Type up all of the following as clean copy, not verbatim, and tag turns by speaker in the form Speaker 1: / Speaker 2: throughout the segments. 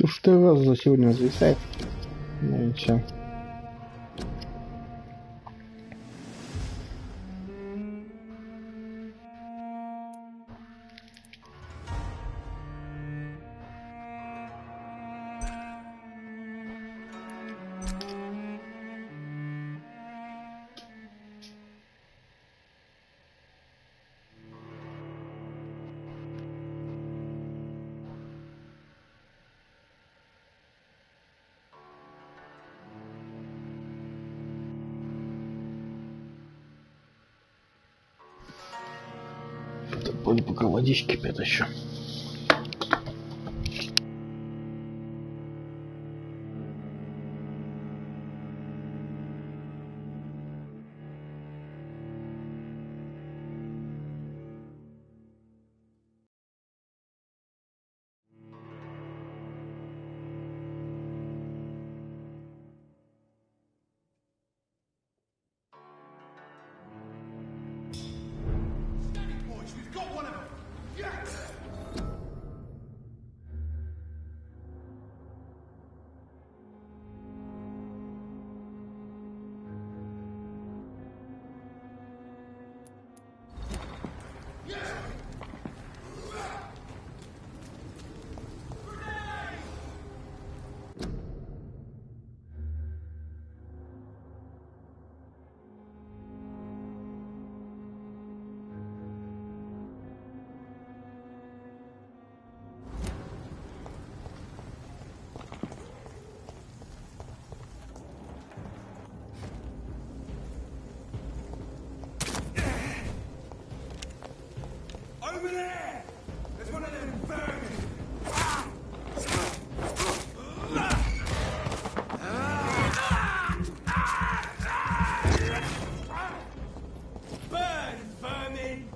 Speaker 1: что раз за сегодня зависает. Ну и все. Вроде пока водички кипят еще.
Speaker 2: Over there! There's one of them vermin! Burn, vermin!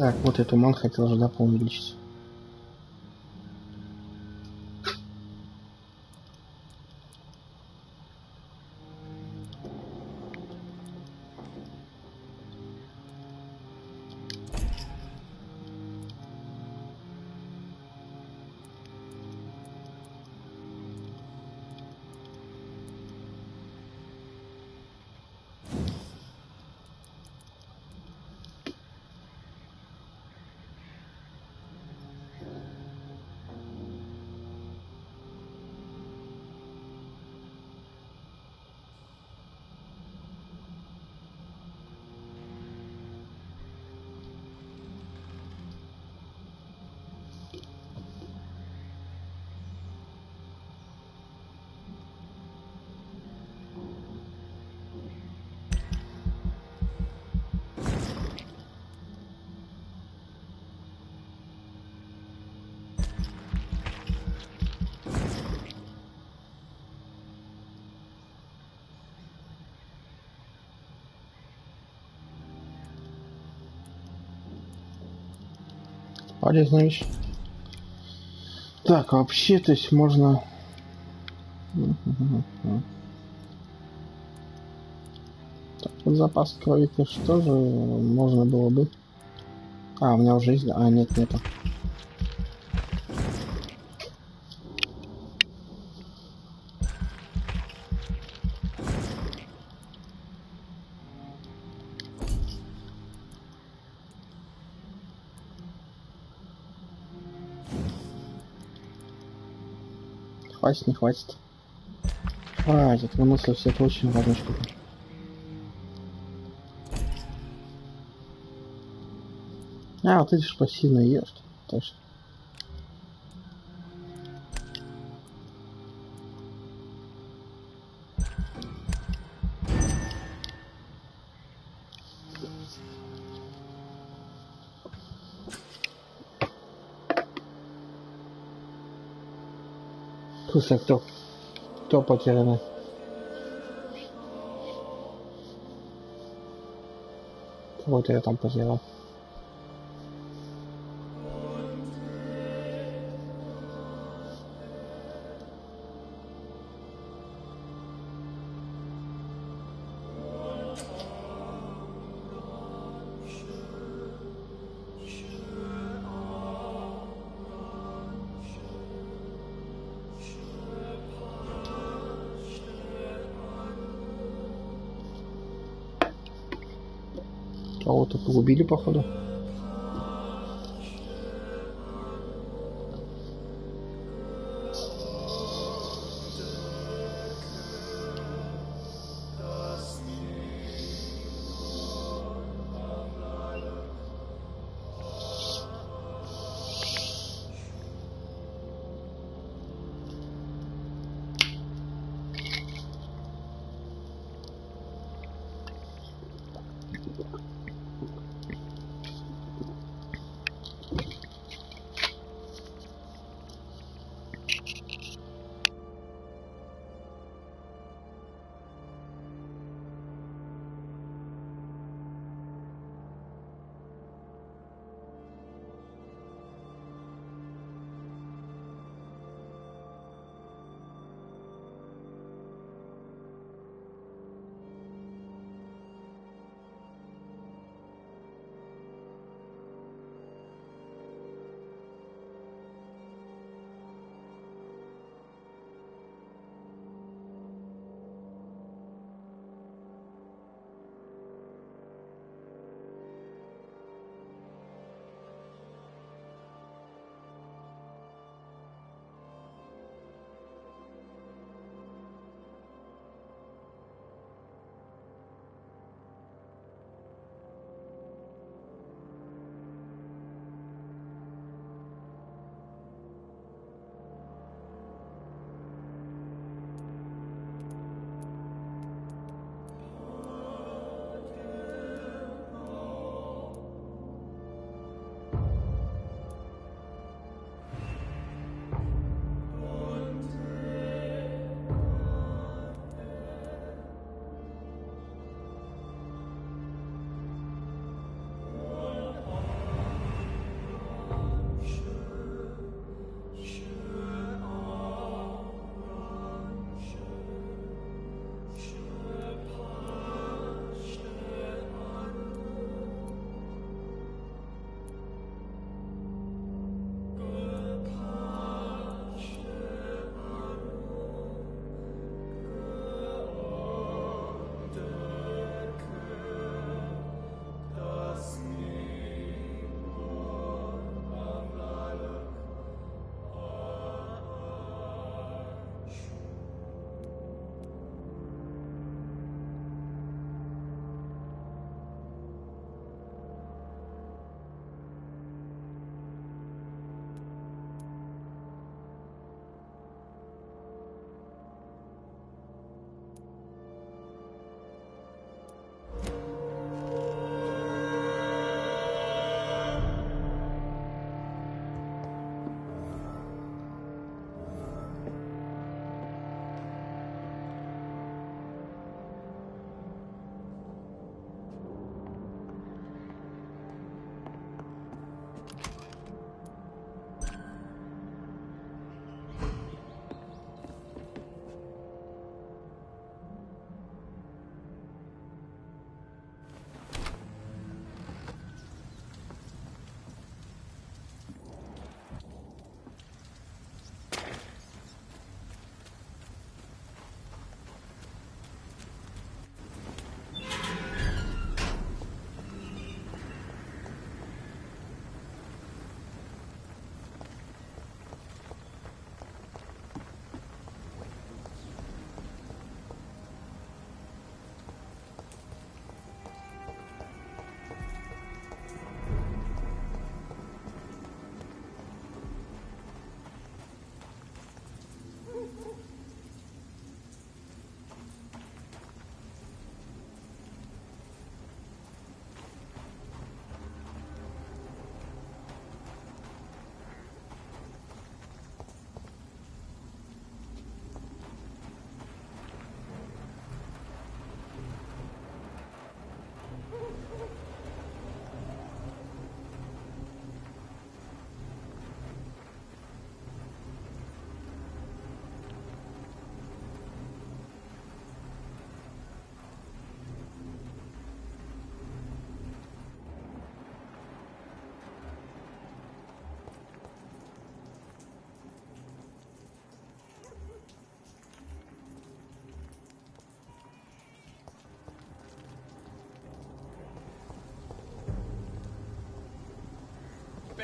Speaker 1: Так, вот эту ман хотел же, да, увеличить. Полезная вещь. Так, вообще, то есть можно... Так, вот запас крови, что же можно было бы... А, у меня уже есть... А, нет, нету. Хватит, не хватит. Хватит, выносливость, это очень важная штука. А, вот эти ж пассивно ешь. Точно. Слушай, кто потерянный? Кого-то я там потерял. Кого-то погубили, походу.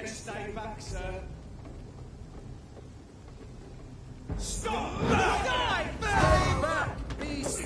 Speaker 2: Best stay back, sir. Stop! Die! Stay back, beast!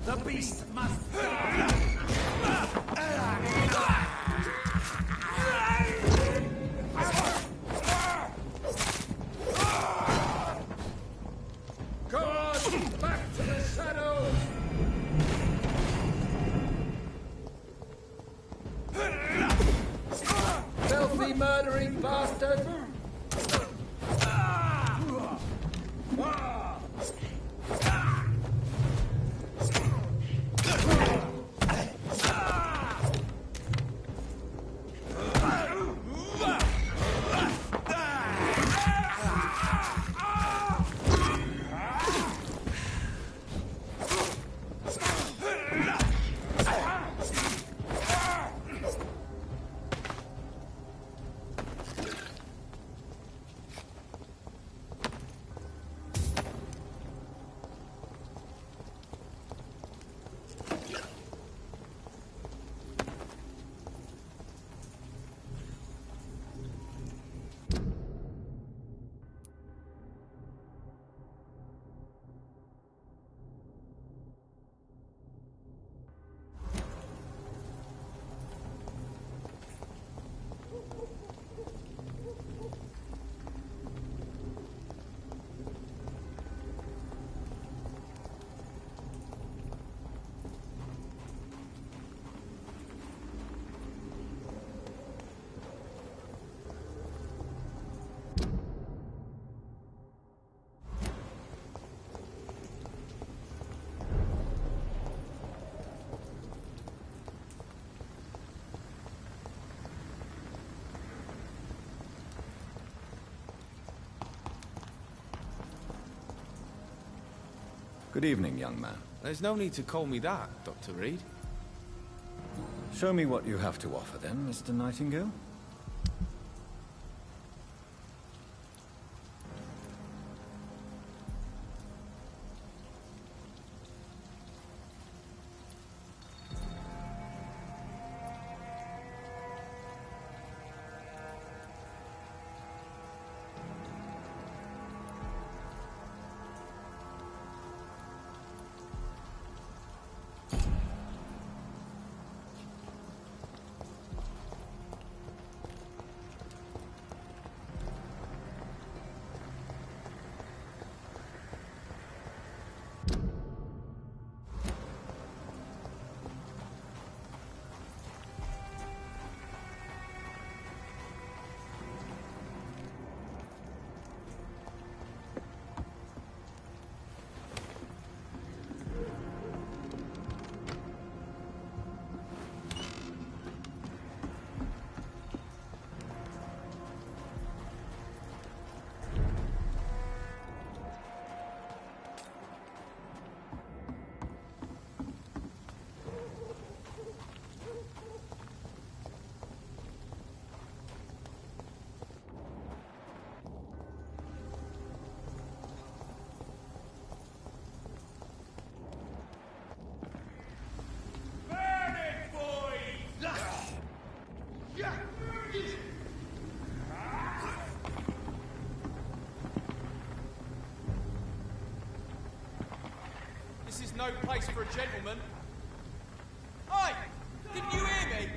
Speaker 2: The beast must die! Come on! Back to the shadows! Filthy murdering bastard!
Speaker 3: Good evening, young man.
Speaker 4: There's no need to call me that, Dr. Reed.
Speaker 3: Show me what you have to offer then, Mr. Nightingale.
Speaker 4: This is no place for a gentleman. Oi! Didn't you hear me?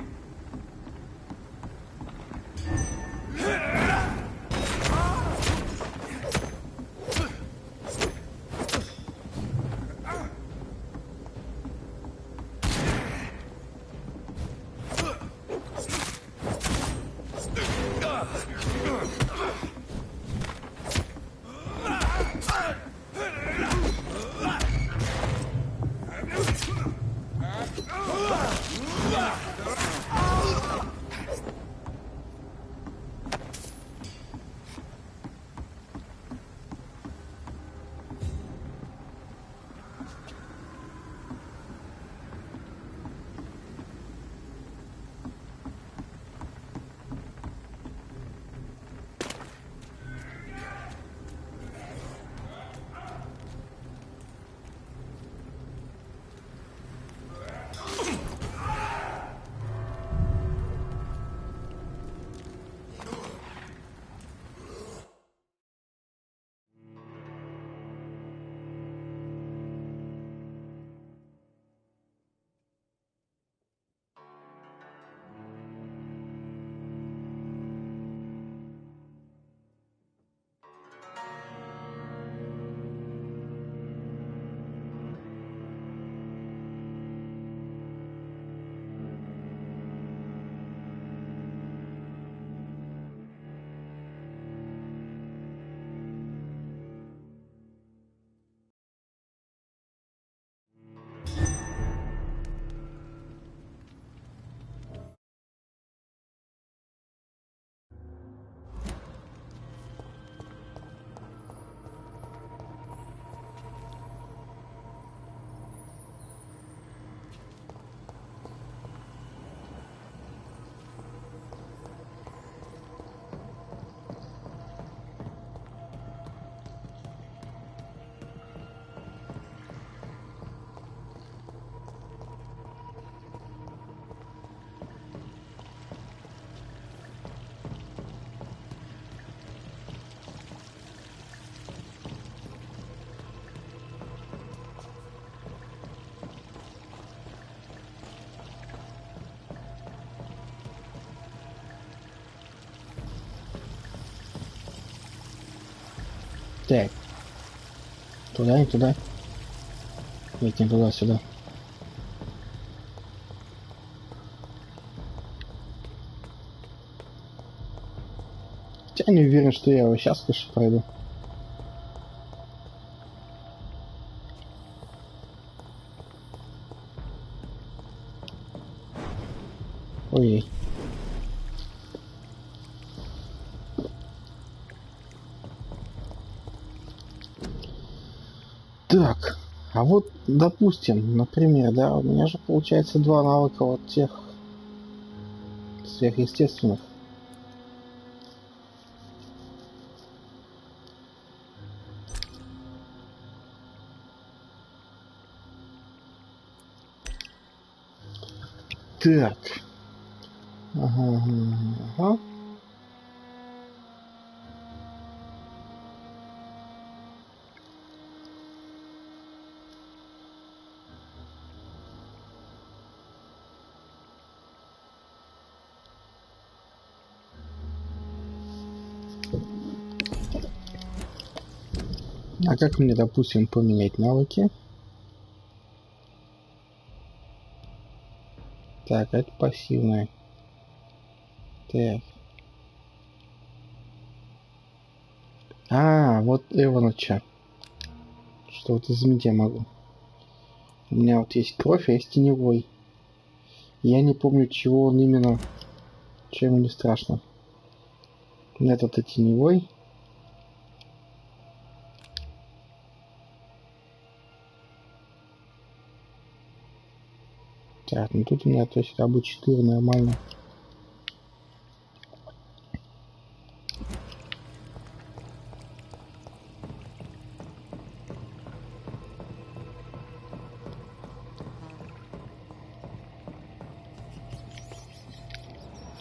Speaker 1: Так. Туда, не туда. Нет, не туда, сюда. Хотя не уверен, что я его сейчас, конечно, пройду. Ой. Так, а вот, допустим, например, да, у меня же получается два навыка вот тех сверхъестественных. Так. Ага, ага. А как мне, допустим, поменять навыки? Так, это пассивное. Так. А, вот его ночи. Что вот изменить я могу. У меня вот есть кровь, а есть теневой. Я не помню, чего он именно, чем не страшно. Этот и теневой. Так, ну тут у меня, то есть, АБ 4 нормально.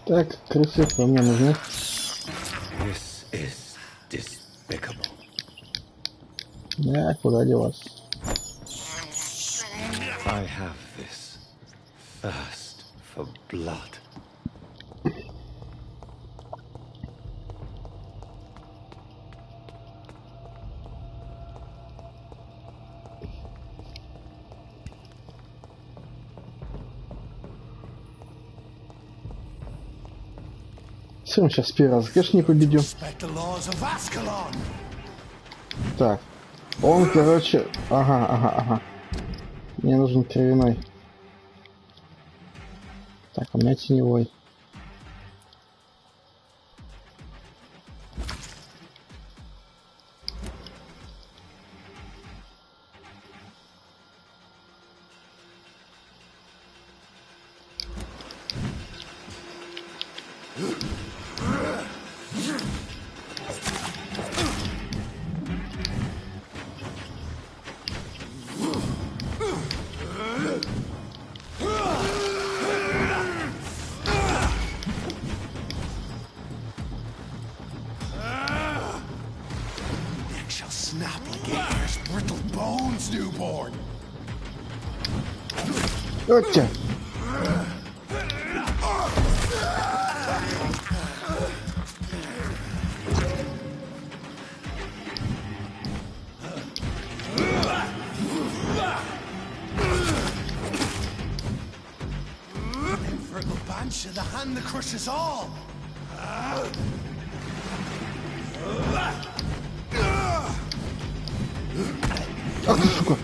Speaker 1: Так, крысы по мне нужны.
Speaker 3: This is despicable.
Speaker 1: Да, куда деваться?
Speaker 3: I have this thirst for blood.
Speaker 1: Все, он сейчас первый раз, конечно, не победим. Так. Он, короче... Ага. Мне нужен кровяной. Так, у меня теневой. Отче.
Speaker 2: The hand that crushes all.
Speaker 1: Ах ты, сука.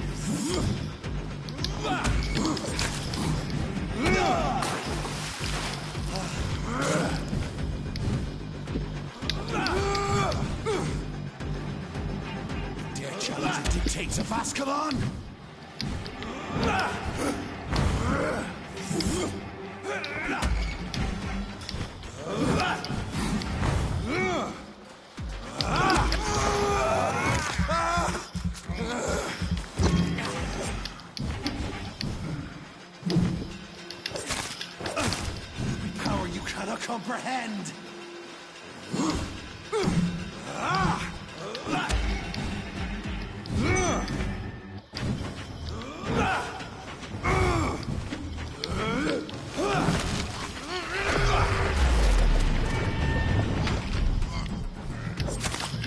Speaker 2: Dare challenge the dictates of Ascalon? Power you cannot comprehend.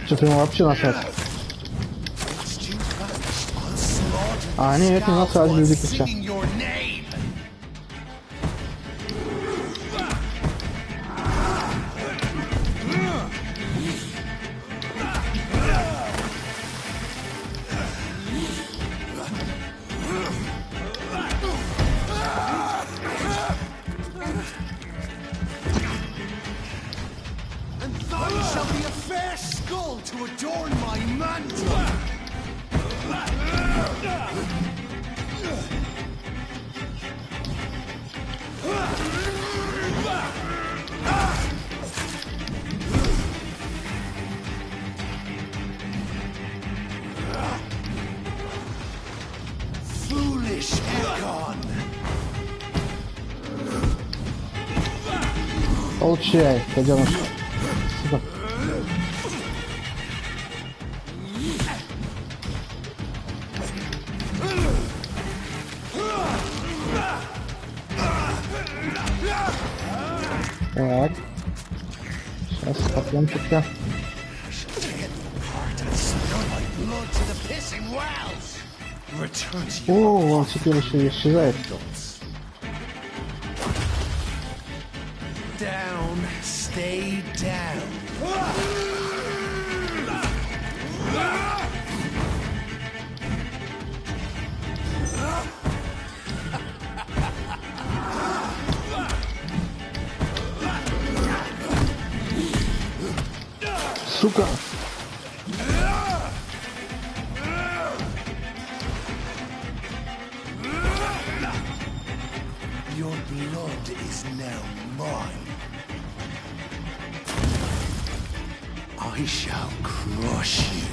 Speaker 1: Что-то ему вообще насрать. А, нет, не насрать, люди пища.
Speaker 2: To adorn my mantle. Foolish Ekon.
Speaker 1: Получай, пойдём. Сюда. Так. Сейчас потомчика. О, он теперь еще исчезает.
Speaker 2: Down, stay down.
Speaker 1: Сука!
Speaker 2: Your blood is now mine. I shall crush you.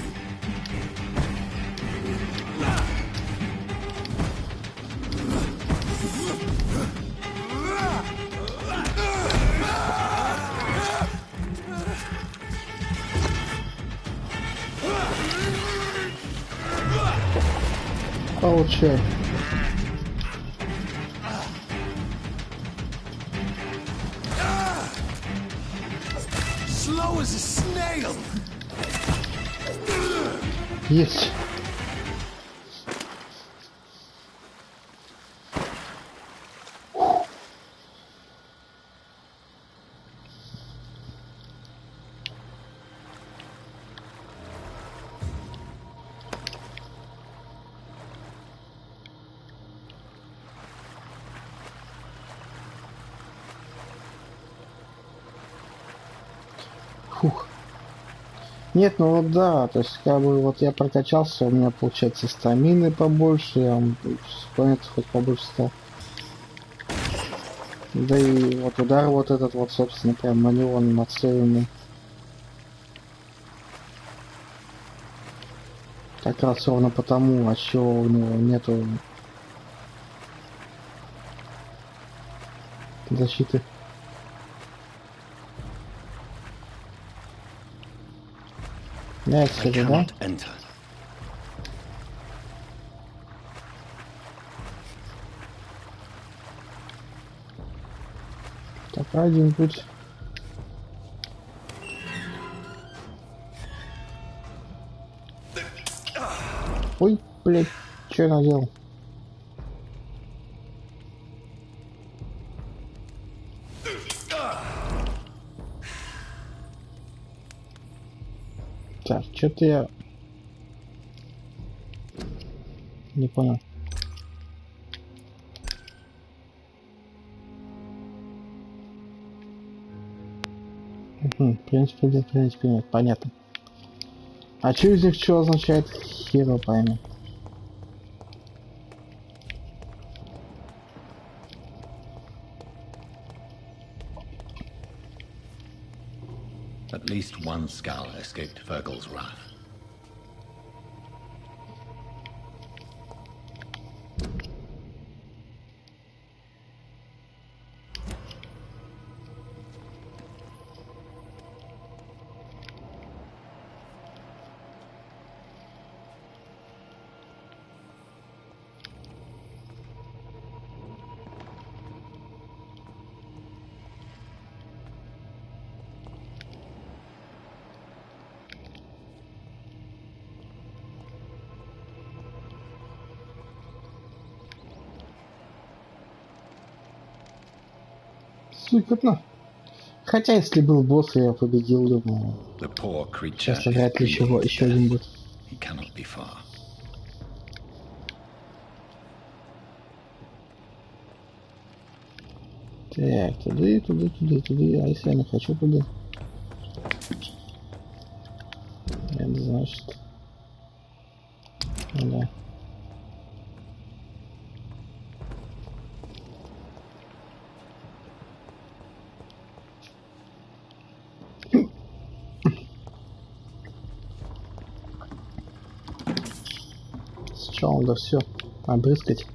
Speaker 1: Получай.
Speaker 2: Slow as a snail.
Speaker 1: Есть. Фух. Нет, ну вот да, то есть как бы вот я прокачался, у меня получается стамины побольше, я планет хоть побольше стал. Да и вот удар вот этот вот, собственно, прям на него нацеленный. Как раз ровно потому, а чего у него нету защиты. Да,
Speaker 3: I
Speaker 1: кстати, да?
Speaker 3: cannot enter.
Speaker 1: Так, один путь. Ой, блядь, что я наделал? Так, что-то я не понял. Угу, в принципе, нет, понятно. А что из них что означает, хер пойми.
Speaker 3: At least one skull escaped Virgil's wrath.
Speaker 1: Супер. Хотя, если был босс, я победил, думаю.
Speaker 3: The poor creature
Speaker 1: Сейчас
Speaker 3: is
Speaker 1: вряд ли
Speaker 3: bleeding to
Speaker 1: еще один
Speaker 3: death.
Speaker 1: будет.
Speaker 3: He cannot be far.
Speaker 1: Так, туды. А если я не хочу туды? Это значит... Ну да. Сначала надо все обрызгать.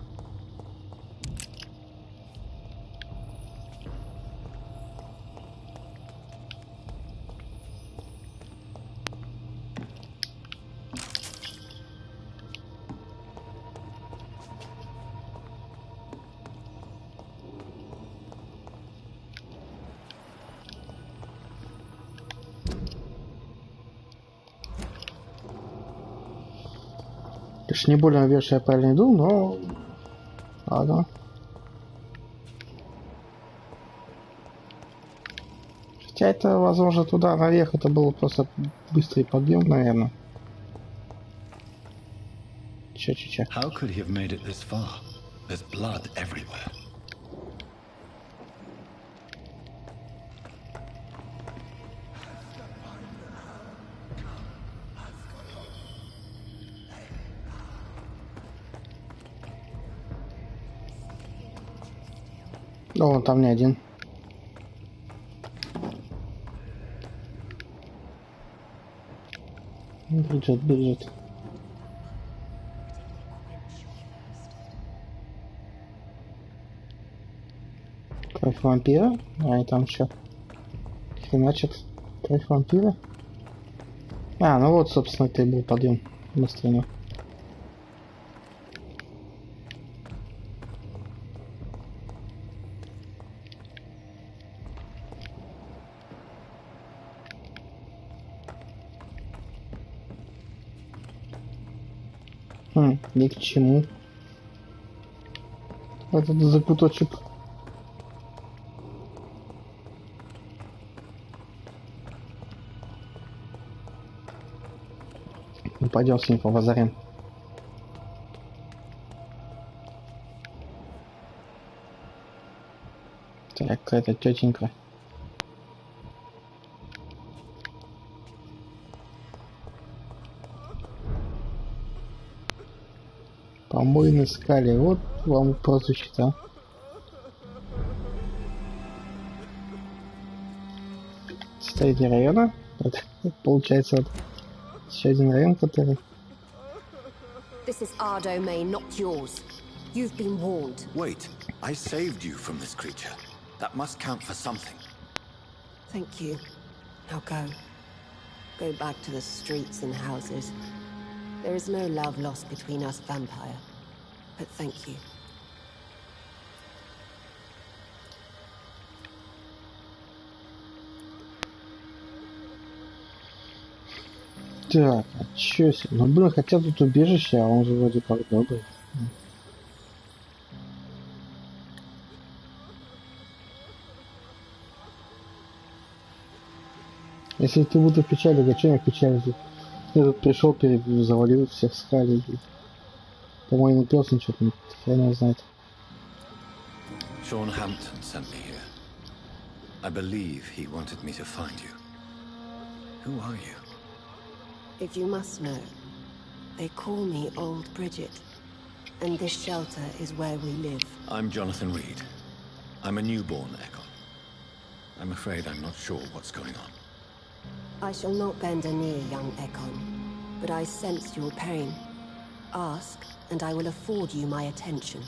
Speaker 1: Конечно, не более уверен, что я правильно иду, но... Ладно. Хотя это, возможно, туда наверх, это был просто быстрый подъем, наверное. Че.
Speaker 3: How could he have made it this far? There's blood everywhere.
Speaker 1: О, он там не один. Бежит. Кровь вампира? А, и там что? Хреначит. Кровь вампира? А, ну вот, собственно, это и был подъем быстрее. Ни к чему. Этот закуточек. Пойдем с ним побазарим. Так, какая-то тетенька. Помойный скали. Вот вам прозвище-то. Третий района. Это получается вот еще один район, который...
Speaker 5: This is our domain, not yours. You've been warned.
Speaker 3: Wait, I saved you from this creature. That must count for something.
Speaker 5: Thank you. Now go. Go back to the streets and houses. There is no love lost between us, vampire. But thank you.
Speaker 1: Так, а чё себе? Ну, блин, хотя тут убежище, а он же вроде как добрый. Если ты буду печалить, а чё я печалить? Я тут пришел, завалил всех скали. По-моему, пес ничего не хрена знает.
Speaker 3: Sean Hampton sent me here. I believe he wanted me to find you. Who are you?
Speaker 5: If you must know, they call me Old Bridget, and this shelter is where we live.
Speaker 3: I'm Jonathan Reed. I'm a newborn Echo. I'm afraid I'm not sure what's going on.
Speaker 5: I shall not bend a knee, young Ekon, but I sense your pain. Ask, and I will afford you my attention.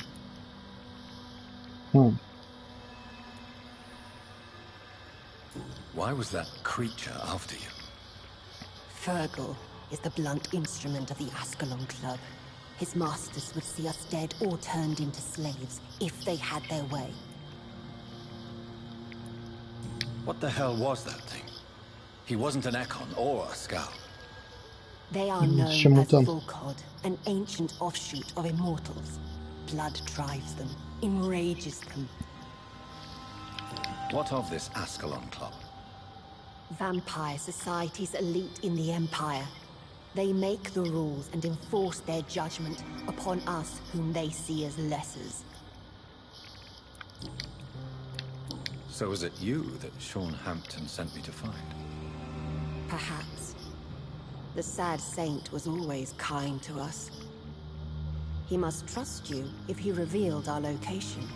Speaker 3: Why was that creature after you?
Speaker 5: Fergal is the blunt instrument of the Ascalon Club. His masters would see us dead or turned into slaves, if they had their way.
Speaker 3: What the hell was that thing? He wasn't an Ekon or a Scout.
Speaker 5: They are known as Volcod, an ancient offshoot of immortals. Blood drives them, enrages them.
Speaker 3: What of this Ascalon Club?
Speaker 5: Vampire society's elite in the Empire. They make the rules and enforce their judgment upon us whom they see as lessers.
Speaker 3: So is it you that Sean Hampton sent me to find?
Speaker 5: Perhaps. The sad saint was always kind to us. He must trust you if he revealed our location.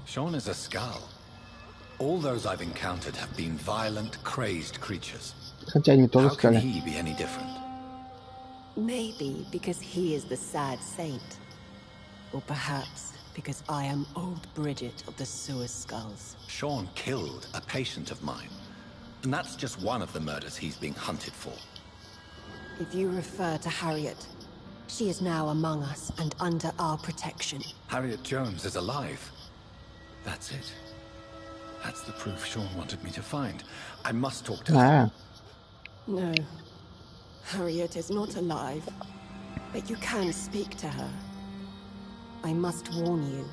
Speaker 3: Sean is a Skull. All those I've encountered have been violent, crazed creatures. How can he be any different?
Speaker 5: Maybe because he is the sad saint. Or perhaps because I am Old Bridget of the Sewer Skulls.
Speaker 3: Sean killed a patient of mine. And that's just one of the murders he's being hunted for.
Speaker 5: If you refer to Harriet, she is now among us and under our protection.
Speaker 3: Harriet Jones is alive. That's it. That's the proof Sean wanted me to find. I must talk to her.
Speaker 5: No. Harriet is not alive. But you can speak to her. I must warn you.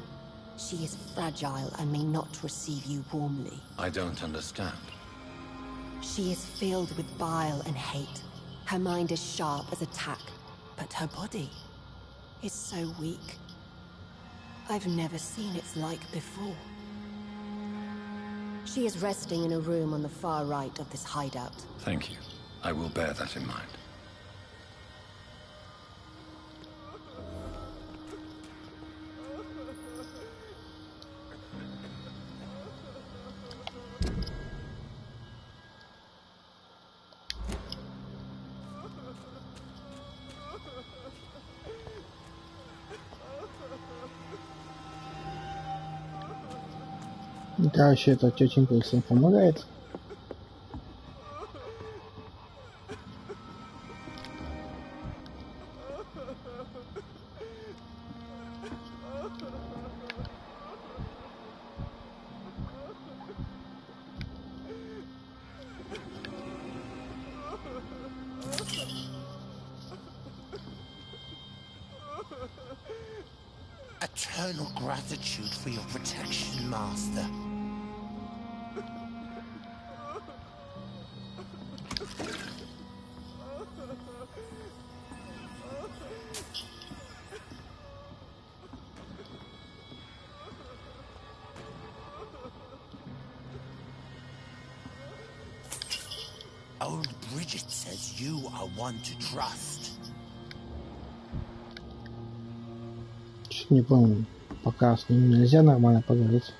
Speaker 5: She is fragile and may not receive you warmly.
Speaker 3: I don't understand.
Speaker 5: She is filled with bile and hate. Her mind is sharp as a tack, but her body is so weak. I've never seen its like before. She is resting in a room on the far right of this hideout.
Speaker 3: Thank you. I will bear that in mind.
Speaker 1: Да, еще эта тетенька всем помогает.
Speaker 6: Eternal gratitude for your protection, Master. Old Bridget says you are one to trust.
Speaker 1: Не помню, пока с ним нельзя нормально поговорить.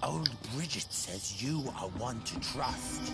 Speaker 6: Old Bridget says you are one to trust.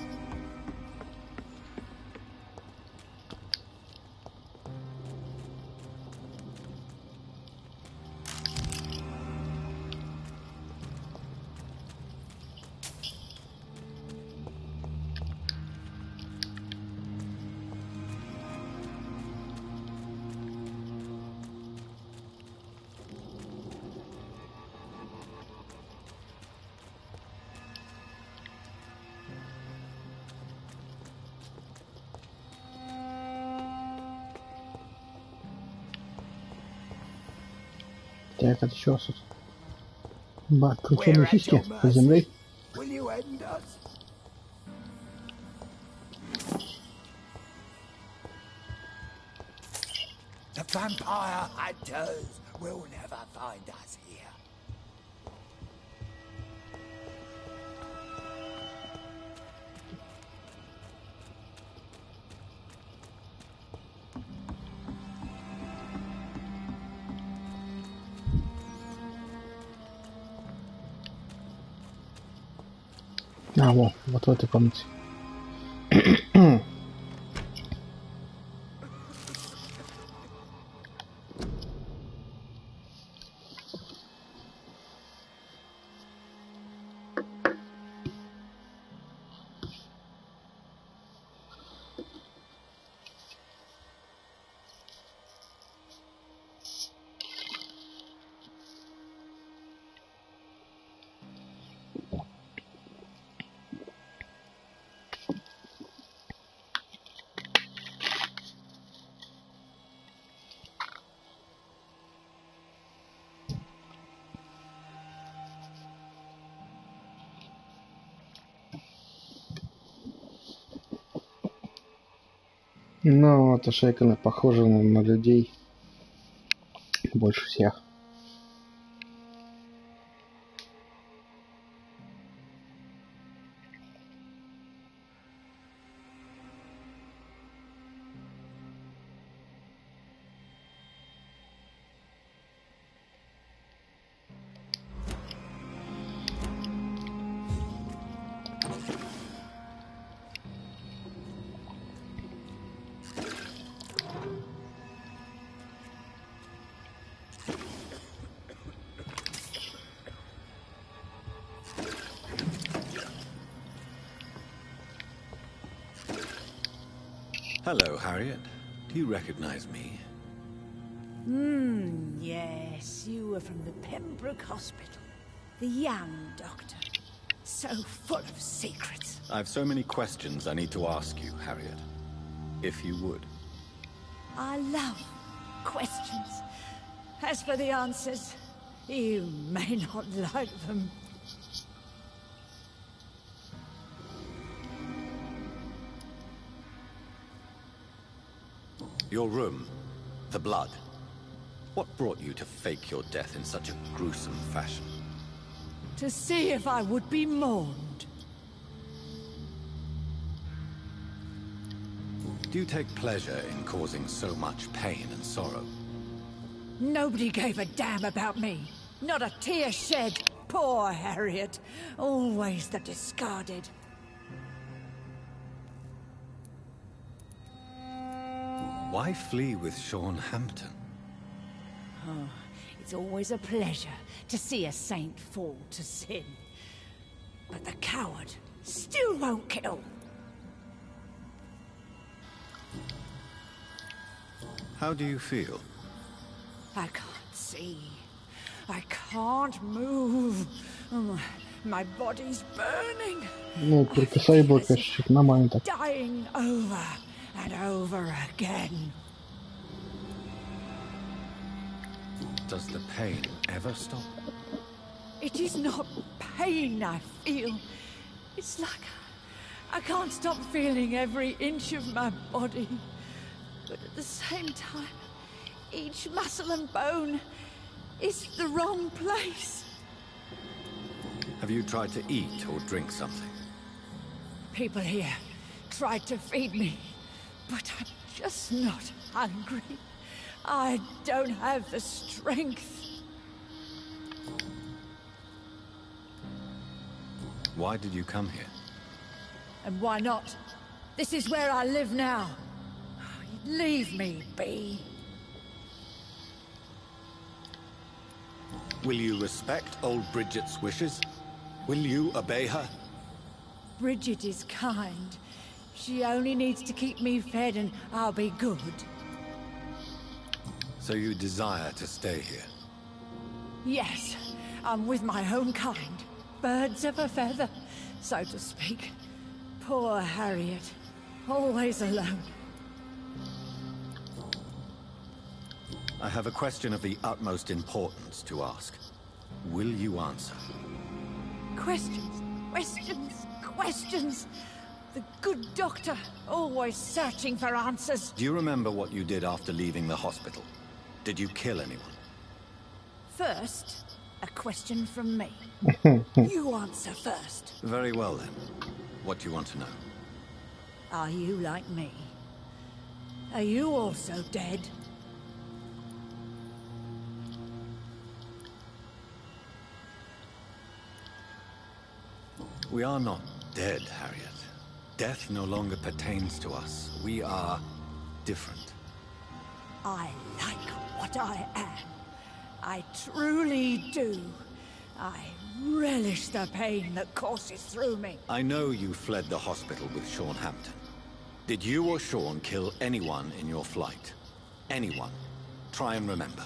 Speaker 1: Так, это что тут? Крученые сиськи по земле.
Speaker 6: Will you end us? The vampire hunters will never find us here.
Speaker 1: А, вот в этой комнате. Ну, эта шейка, она похожа на людей больше всех.
Speaker 3: Hello, Harriet. Do you recognize me?
Speaker 7: Yes, you were from the Pembroke Hospital. The young doctor. So full of secrets.
Speaker 3: I've so many questions I need to ask you, Harriet. If you would.
Speaker 7: I love questions. As for the answers, you may not like them.
Speaker 3: Your room, the blood. What brought you to fake your death in such a gruesome fashion?
Speaker 7: To see if I would be mourned.
Speaker 3: Do you take pleasure in causing so much pain and sorrow?
Speaker 7: Nobody gave a damn about me. Not a tear shed. Poor Harriet. Always the discarded.
Speaker 3: Why flee with Sean Hampton?
Speaker 7: Oh, it's always a pleasure to see a saint fall to sin. But the coward still won't kill.
Speaker 3: How do you feel?
Speaker 7: I can't see. I can't move. My body's burning.
Speaker 1: Ну, прикасай больше, нормально так.
Speaker 7: Dying over and over again.
Speaker 3: Does the pain ever stop?
Speaker 7: It is not pain I feel. It's like I can't stop feeling every inch of my body. But at the same time, each muscle and bone It's the wrong place.
Speaker 3: Have you tried to eat or drink something?
Speaker 7: People here tried to feed me, but I'm just not hungry. I don't have the strength.
Speaker 3: Why did you come here?
Speaker 7: And why not? This is where I live now. Leave me be.
Speaker 3: Will you respect old Bridget's wishes? Will you obey her?
Speaker 7: Bridget is kind. She only needs to keep me fed and I'll be good.
Speaker 3: So you desire to stay here?
Speaker 7: Yes, I'm with my own kind. Birds of a feather, so to speak. Poor Harriet. Always alone.
Speaker 3: I have a question of the utmost importance to ask. Will you answer?
Speaker 7: Questions, questions, questions. The good doctor, always searching for answers.
Speaker 3: Do you remember what you did after leaving the hospital? Did you kill anyone?
Speaker 7: First, a question from me. You answer first.
Speaker 3: Very well then. What do you want to know?
Speaker 7: Are you like me? Are you also dead?
Speaker 3: We are not dead, Harriet. Death no longer pertains to us. We are different.
Speaker 7: I like what I am. I truly do. I relish the pain that courses through me.
Speaker 3: I know you fled the hospital with Sean Hampton. Did you or Sean kill anyone in your flight? Anyone? Try and remember.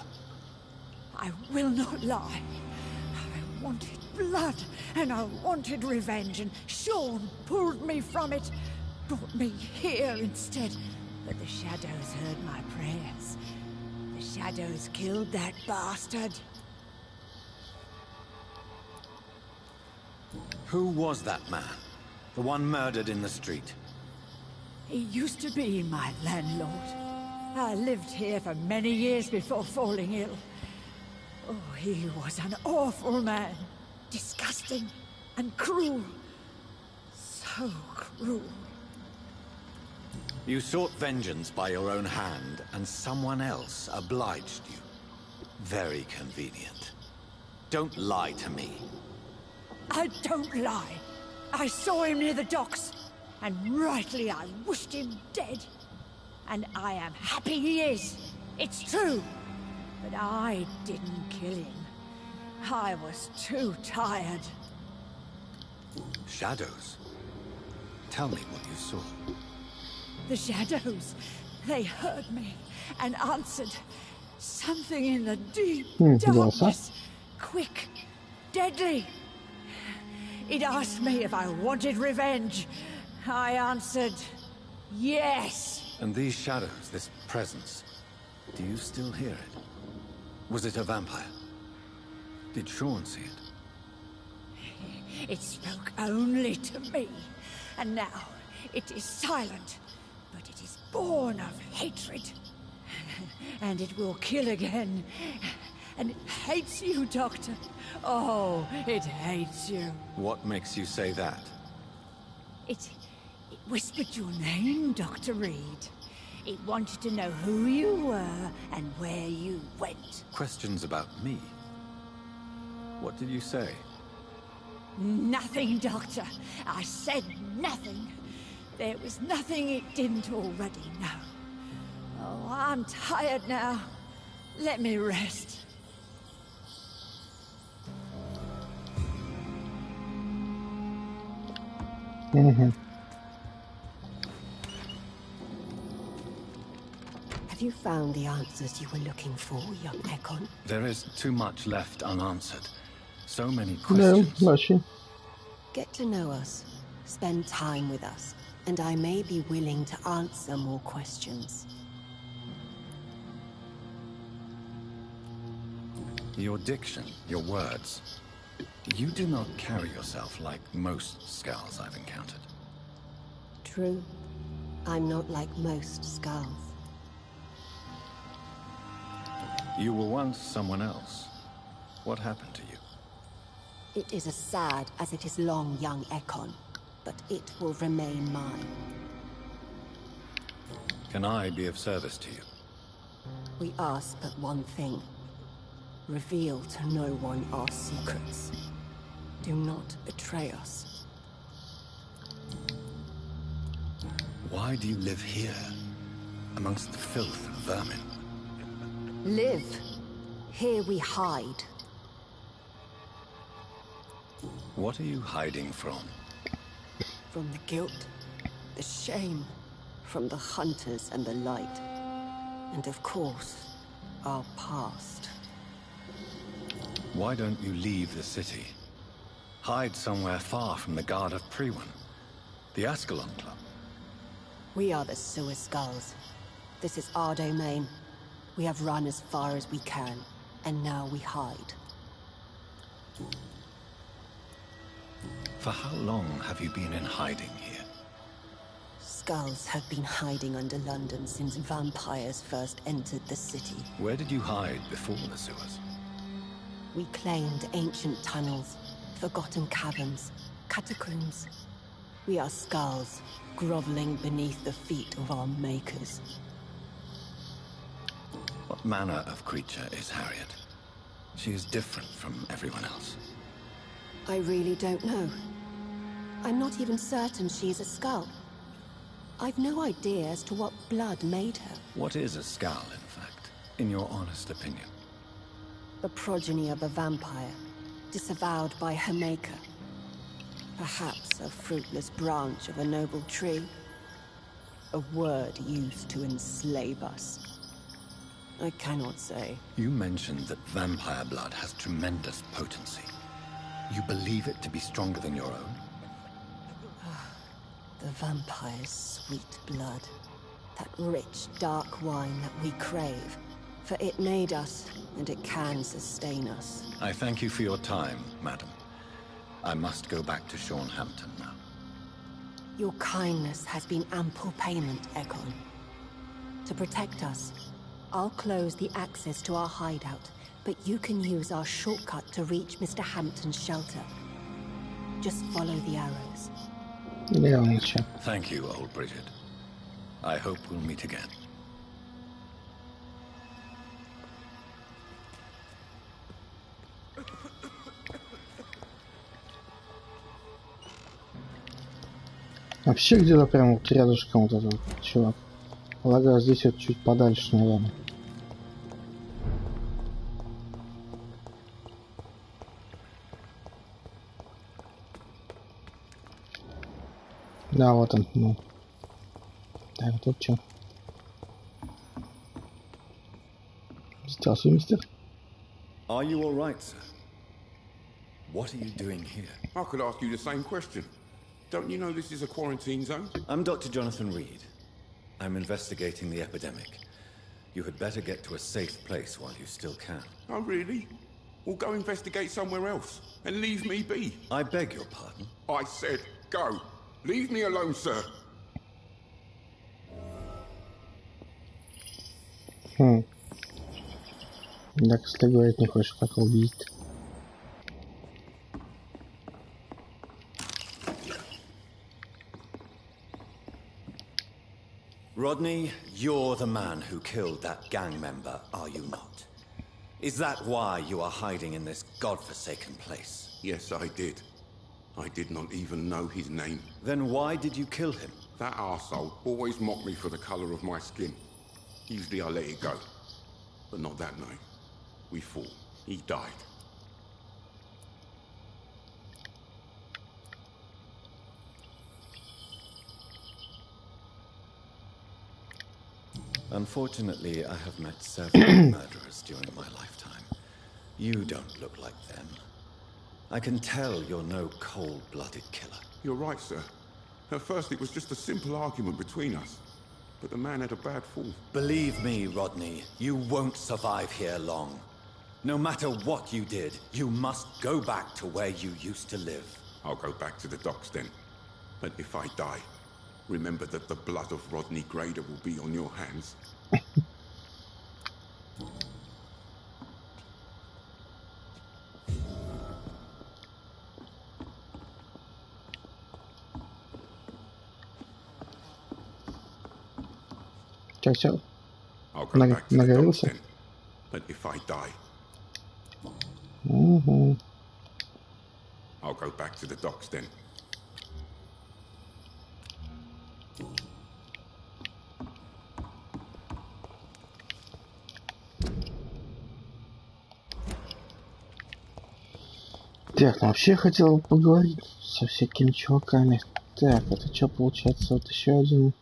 Speaker 7: I will not lie. I wanted blood, and I wanted revenge, and Sean pulled me from it, brought me here instead. But the shadows heard my prayers. The shadows killed that bastard.
Speaker 3: Who was that man? The one murdered in the street?
Speaker 7: He used to be my landlord. I lived here for many years before falling ill. Oh, he was an awful man. Disgusting and cruel. So cruel.
Speaker 3: You sought vengeance by your own hand, and someone else obliged you. Very convenient. Don't lie to me.
Speaker 7: I don't lie. I saw him near the docks, and rightly I wished him dead. And I am happy he is. It's true. But I didn't kill him. I was too tired.
Speaker 3: Shadows? Tell me what you saw.
Speaker 7: The shadows, they heard me and answered. Something in the deep darkness. Quick, deadly. It asked me if I wanted revenge. I answered, yes.
Speaker 3: And these shadows, this presence, do you still hear it? Was it a vampire? Did Sean see it?
Speaker 7: It spoke only to me. And now, it is silent. But it is born of hatred. And it will kill again. And it hates you, Doctor. Oh, it hates you.
Speaker 3: What makes you say that?
Speaker 7: It whispered your name, Dr. Reed. It wanted to know who you were and where you went.
Speaker 3: Questions about me? What did you say?
Speaker 7: Nothing, Doctor. I said nothing. There was nothing it didn't already know. Oh, I'm tired now. Let me rest.
Speaker 5: Have you found the answers you were looking for, young Ekon?
Speaker 3: There is too much left unanswered. So many
Speaker 1: No,
Speaker 3: questions.
Speaker 1: not she.
Speaker 5: Get to know us. Spend time with us. And I may be willing to answer more questions.
Speaker 3: Your diction, your words. You do not carry yourself like most Skulls I've encountered.
Speaker 5: True. I'm not like most Skulls.
Speaker 3: You were once someone else. What happened to you?
Speaker 5: It is as sad as it is long, young Ekon, but it will remain mine.
Speaker 3: Can I be of service to you?
Speaker 5: We ask but one thing. Reveal to no one our secrets. Do not betray us.
Speaker 3: Why do you live here, amongst the filth and vermin?
Speaker 5: Live. Here we hide.
Speaker 3: What are you hiding from?
Speaker 5: From the guilt, the shame, from the hunters and the light. And of course, our past.
Speaker 3: Why don't you leave the city? Hide somewhere far from the guard of Priwen, the Ascalon Club.
Speaker 5: We are the Sewer Skulls. This is our domain. We have run as far as we can, and now we hide.
Speaker 3: For how long have you been in hiding here?
Speaker 5: Skulls have been hiding under London since vampires first entered the city.
Speaker 3: Where did you hide before the sewers?
Speaker 5: We claimed ancient tunnels, forgotten caverns, catacombs. We are skulls, groveling beneath the feet of our makers.
Speaker 3: What manner of creature is Harriet? She is different from everyone else.
Speaker 5: I really don't know. I'm not even certain she's a skull. I've no idea as to what blood made her.
Speaker 3: What is a skull, in fact, in your honest opinion?
Speaker 5: The progeny of a vampire, disavowed by her maker. Perhaps a fruitless branch of a noble tree. A word used to enslave us. I cannot say.
Speaker 3: You mentioned that vampire blood has tremendous potency. You believe it to be stronger than your own?
Speaker 5: The vampire's sweet blood. That rich, dark wine that we crave. For it made us, and it can sustain us.
Speaker 3: I thank you for your time, madam. I must go back to Shornhampton now.
Speaker 5: Your kindness has been ample payment, Ekon. To protect us, I'll close the access to our hideout, but you can use our shortcut to reach Mr. Hampton's shelter. Just follow the arrows.
Speaker 1: Yeah, ничего.
Speaker 3: Thank you, old Bridget. I hope we'll meet again.
Speaker 1: Вообще где-то прям вот рядышком вот этот вот чувак. Полагаю, здесь вот чуть подальше, наверное. Да, вот он, ну. Так, вот тут что? Здравствуй, мистер.
Speaker 3: Are you all right, sir? What are you doing here?
Speaker 2: I could ask you the same question. Don't you know this is a quarantine zone?
Speaker 3: I'm Dr. Jonathan Reed. I'm investigating the epidemic. You had better get to a safe place while you still can.
Speaker 2: Oh, really? Well, go investigate somewhere else and leave me be.
Speaker 3: I beg your pardon?
Speaker 2: I said go. Leave me alone, sir.
Speaker 1: Так, если говорить не хочешь, как убить.
Speaker 3: Rodney, you're the man who killed that gang member, are you not? Is that why you are hiding in this godforsaken place?
Speaker 2: Yes, I did. I did not even know his name.
Speaker 3: Then why did you kill him?
Speaker 2: That arsehole always mocked me for the color of my skin. Usually I let it go. But not that night. We fought. He died.
Speaker 3: Unfortunately, I have met several murderers during my lifetime. You don't look like them. I can tell you're no cold-blooded killer.
Speaker 2: You're right, sir. At first it was just a simple argument between us. But the man had a bad fall.
Speaker 3: Believe me, Rodney, you won't survive here long. No matter what you did, you must go back to where you used to live.
Speaker 2: I'll go back to the docks then. But if I die, remember that the blood of Rodney Grader will be on your hands.
Speaker 1: Все.
Speaker 2: I'll go back to the docks
Speaker 1: Нагорелся.
Speaker 2: then. But if I die,
Speaker 1: Угу.
Speaker 2: I'll go back to the docks then.
Speaker 1: Так, ну вообще хотел поговорить со всякими чуваками. Так, это что получается? Вот еще один.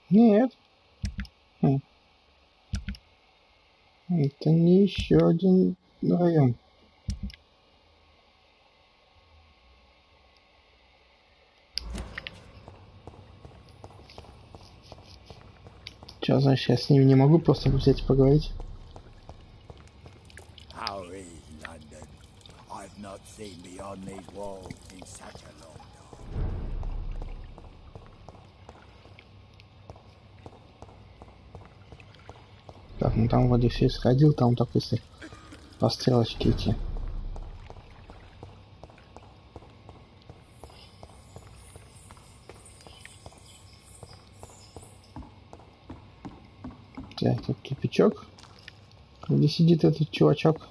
Speaker 1: Нет. Это не еще один район. Че, значит, я с ними не могу просто взять и поговорить?
Speaker 6: How is London? I've not seen beyond these walls in such a long time.
Speaker 1: Так, ну там вроде все сходил, там только если по стрелочке идти. Так, тут кипячок. Где сидит этот чувачок?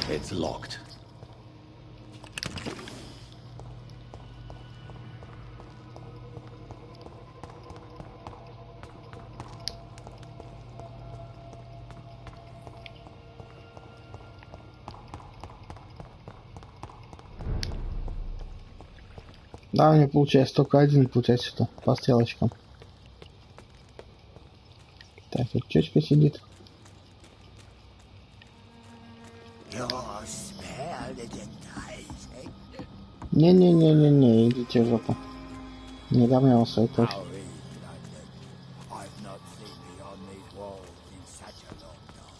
Speaker 3: It's locked.
Speaker 1: Да, у меня получается только один, получается, что по стрелочкам. Так, тут чечка сидит.
Speaker 6: Your smell isn't tasty.
Speaker 1: Не-не-не-не-не, идите в жопу. Не дам я вам свою кровь.
Speaker 6: How is London? I've not seen beyond these walls in such a long time.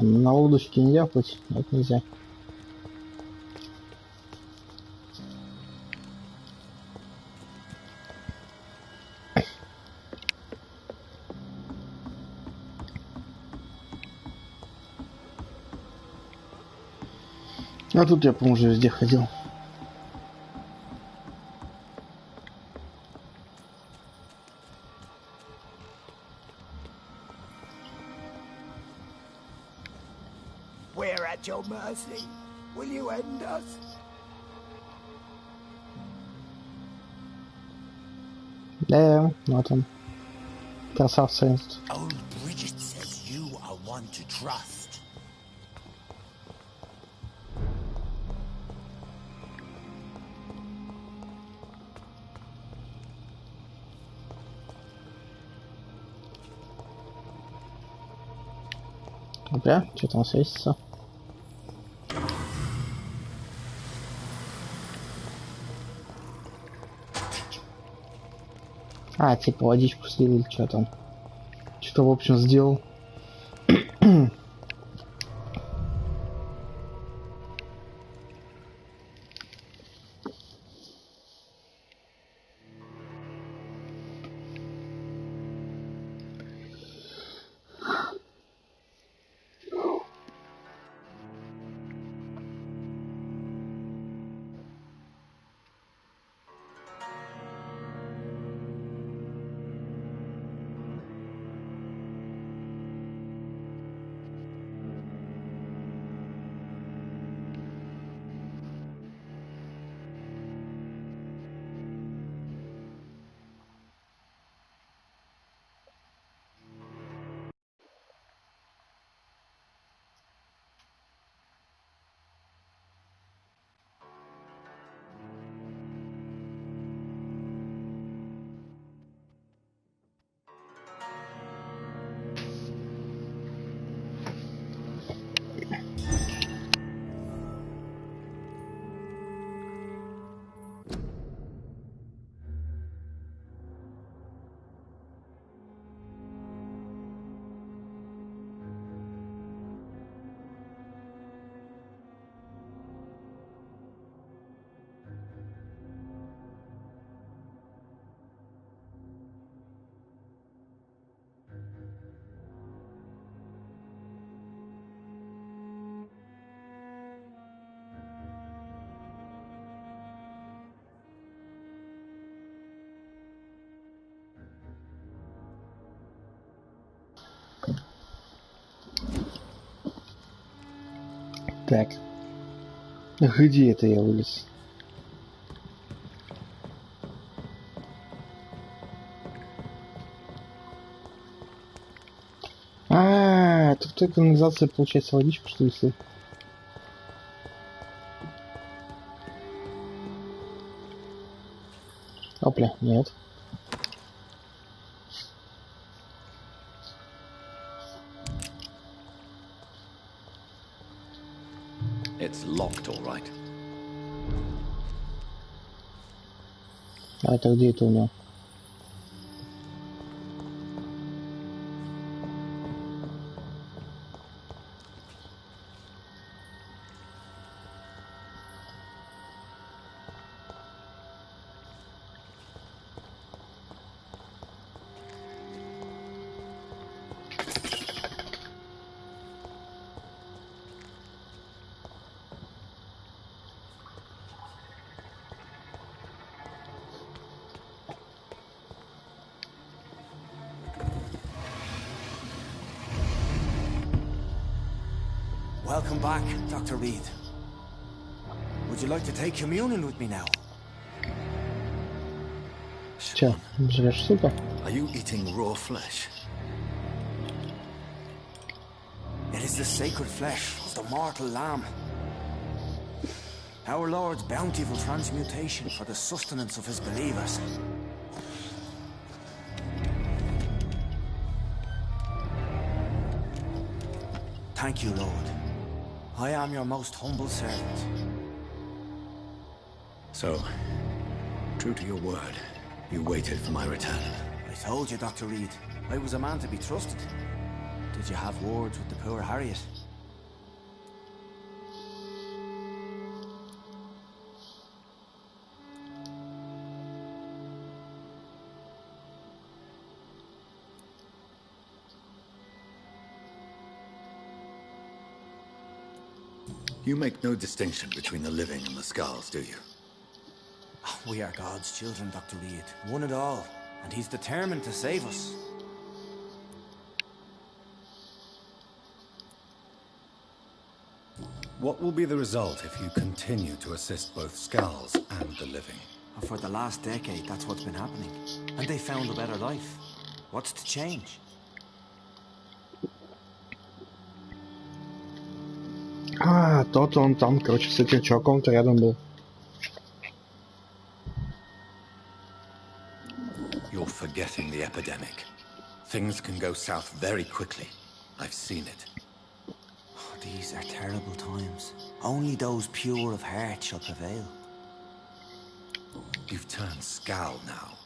Speaker 1: На удочке нельзя плыть? Нет, нельзя. А тут я, по-моему, уже везде ходил.
Speaker 6: We're at your mercy. Will you end us?
Speaker 1: Да, вот он. Красавцы.
Speaker 6: Old Bridget says you are one to trust.
Speaker 1: Опля, что там светится? А, типа водичку слил или что там. Что-то, в общем, сделал. Так. Где это я вылез? Это в той канализации получается водичка, что ли, если... Опля, нет.
Speaker 3: It's locked, all right.
Speaker 1: А это где это у него?
Speaker 6: Welcome back, Dr. Reed. Would you like to take communion with me now?
Speaker 1: Че, жрешь супа?
Speaker 3: Are you eating raw flesh?
Speaker 6: It is the sacred flesh of the mortal lamb. Our Lord's bountiful transmutation for the sustenance of his believers. Thank you, Lord. I am your most humble servant.
Speaker 3: So, true to your word, you waited for my return.
Speaker 6: I told you, Dr. Reed, I was a man to be trusted. Did you have words with the poor Harriet?
Speaker 3: You make no distinction between the living and the skulls, do you?
Speaker 6: We are God's children, Dr. Reed. One and all. And he's determined to save us.
Speaker 3: What will be the result if you continue to assist both skulls and the living?
Speaker 6: For the last decade, that's what's been happening. And they found a better life. What's to change?
Speaker 1: Тот он там, короче, с этим чуваком-то рядом был.
Speaker 3: You're forgetting the epidemic. Things can go south very quickly. I've seen it.
Speaker 6: These are terrible times. Only those pure of heart shall prevail.
Speaker 3: You've turned Scowl now.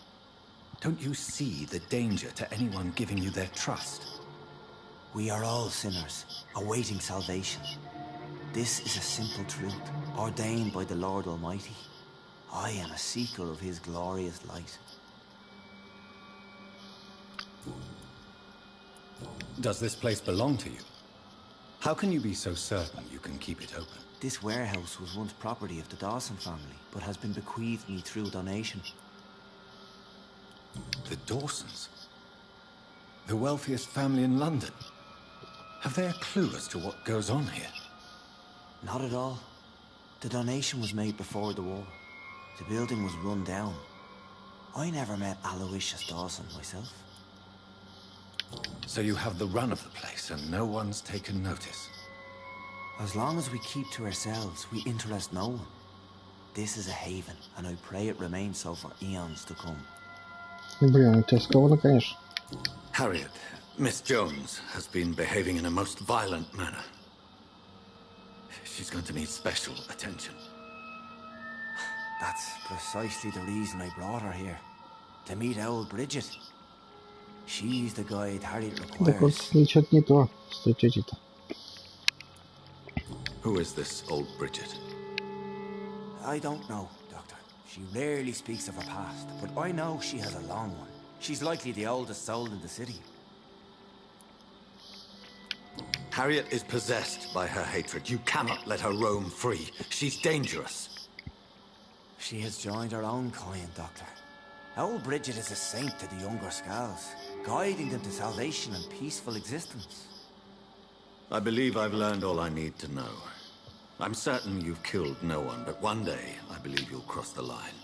Speaker 3: Don't you see the danger to anyone giving you their trust?
Speaker 6: We are all sinners, awaiting salvation. This is a simple truth, ordained by the Lord Almighty. I am a seeker of his glorious light.
Speaker 3: Does this place belong to you? How can you be so certain you can keep it open?
Speaker 6: This warehouse was once property of the Dawson family, but has been bequeathed me through donation.
Speaker 3: The Dawsons? The wealthiest family in London? Have they a clue as to what goes on here?
Speaker 6: Not at all. The donation was made before the war. The building was run down. I never met Aloysius Dawson myself.
Speaker 3: So you have the run of the place and no one's taken notice?
Speaker 6: As long as we keep to ourselves, we interest no one. This is a haven, and I pray it remains so for eons to come.
Speaker 1: Блин, это рискованно, конечно.
Speaker 3: Harriet, Miss Jones, has been behaving in a most violent manner. She's going to need special attention.
Speaker 6: That's precisely the reason I brought her here. To meet old Bridget. She's the guide Harriet
Speaker 1: Так вот,
Speaker 6: requires.
Speaker 1: ничего не то, что тетя-то.
Speaker 3: Who is this old Bridget?
Speaker 6: I don't know, Doctor. She rarely speaks of her past, but I know she has a long one. She's likely the oldest soul in the city.
Speaker 3: Harriet is possessed by her hatred. You cannot let her roam free. She's dangerous.
Speaker 6: She has joined her own kind, Doctor. Old Bridget is a saint to the younger Skulls, guiding them to salvation and peaceful existence.
Speaker 3: I believe I've learned all I need to know. I'm certain you've killed no one, but one day I believe you'll cross the line.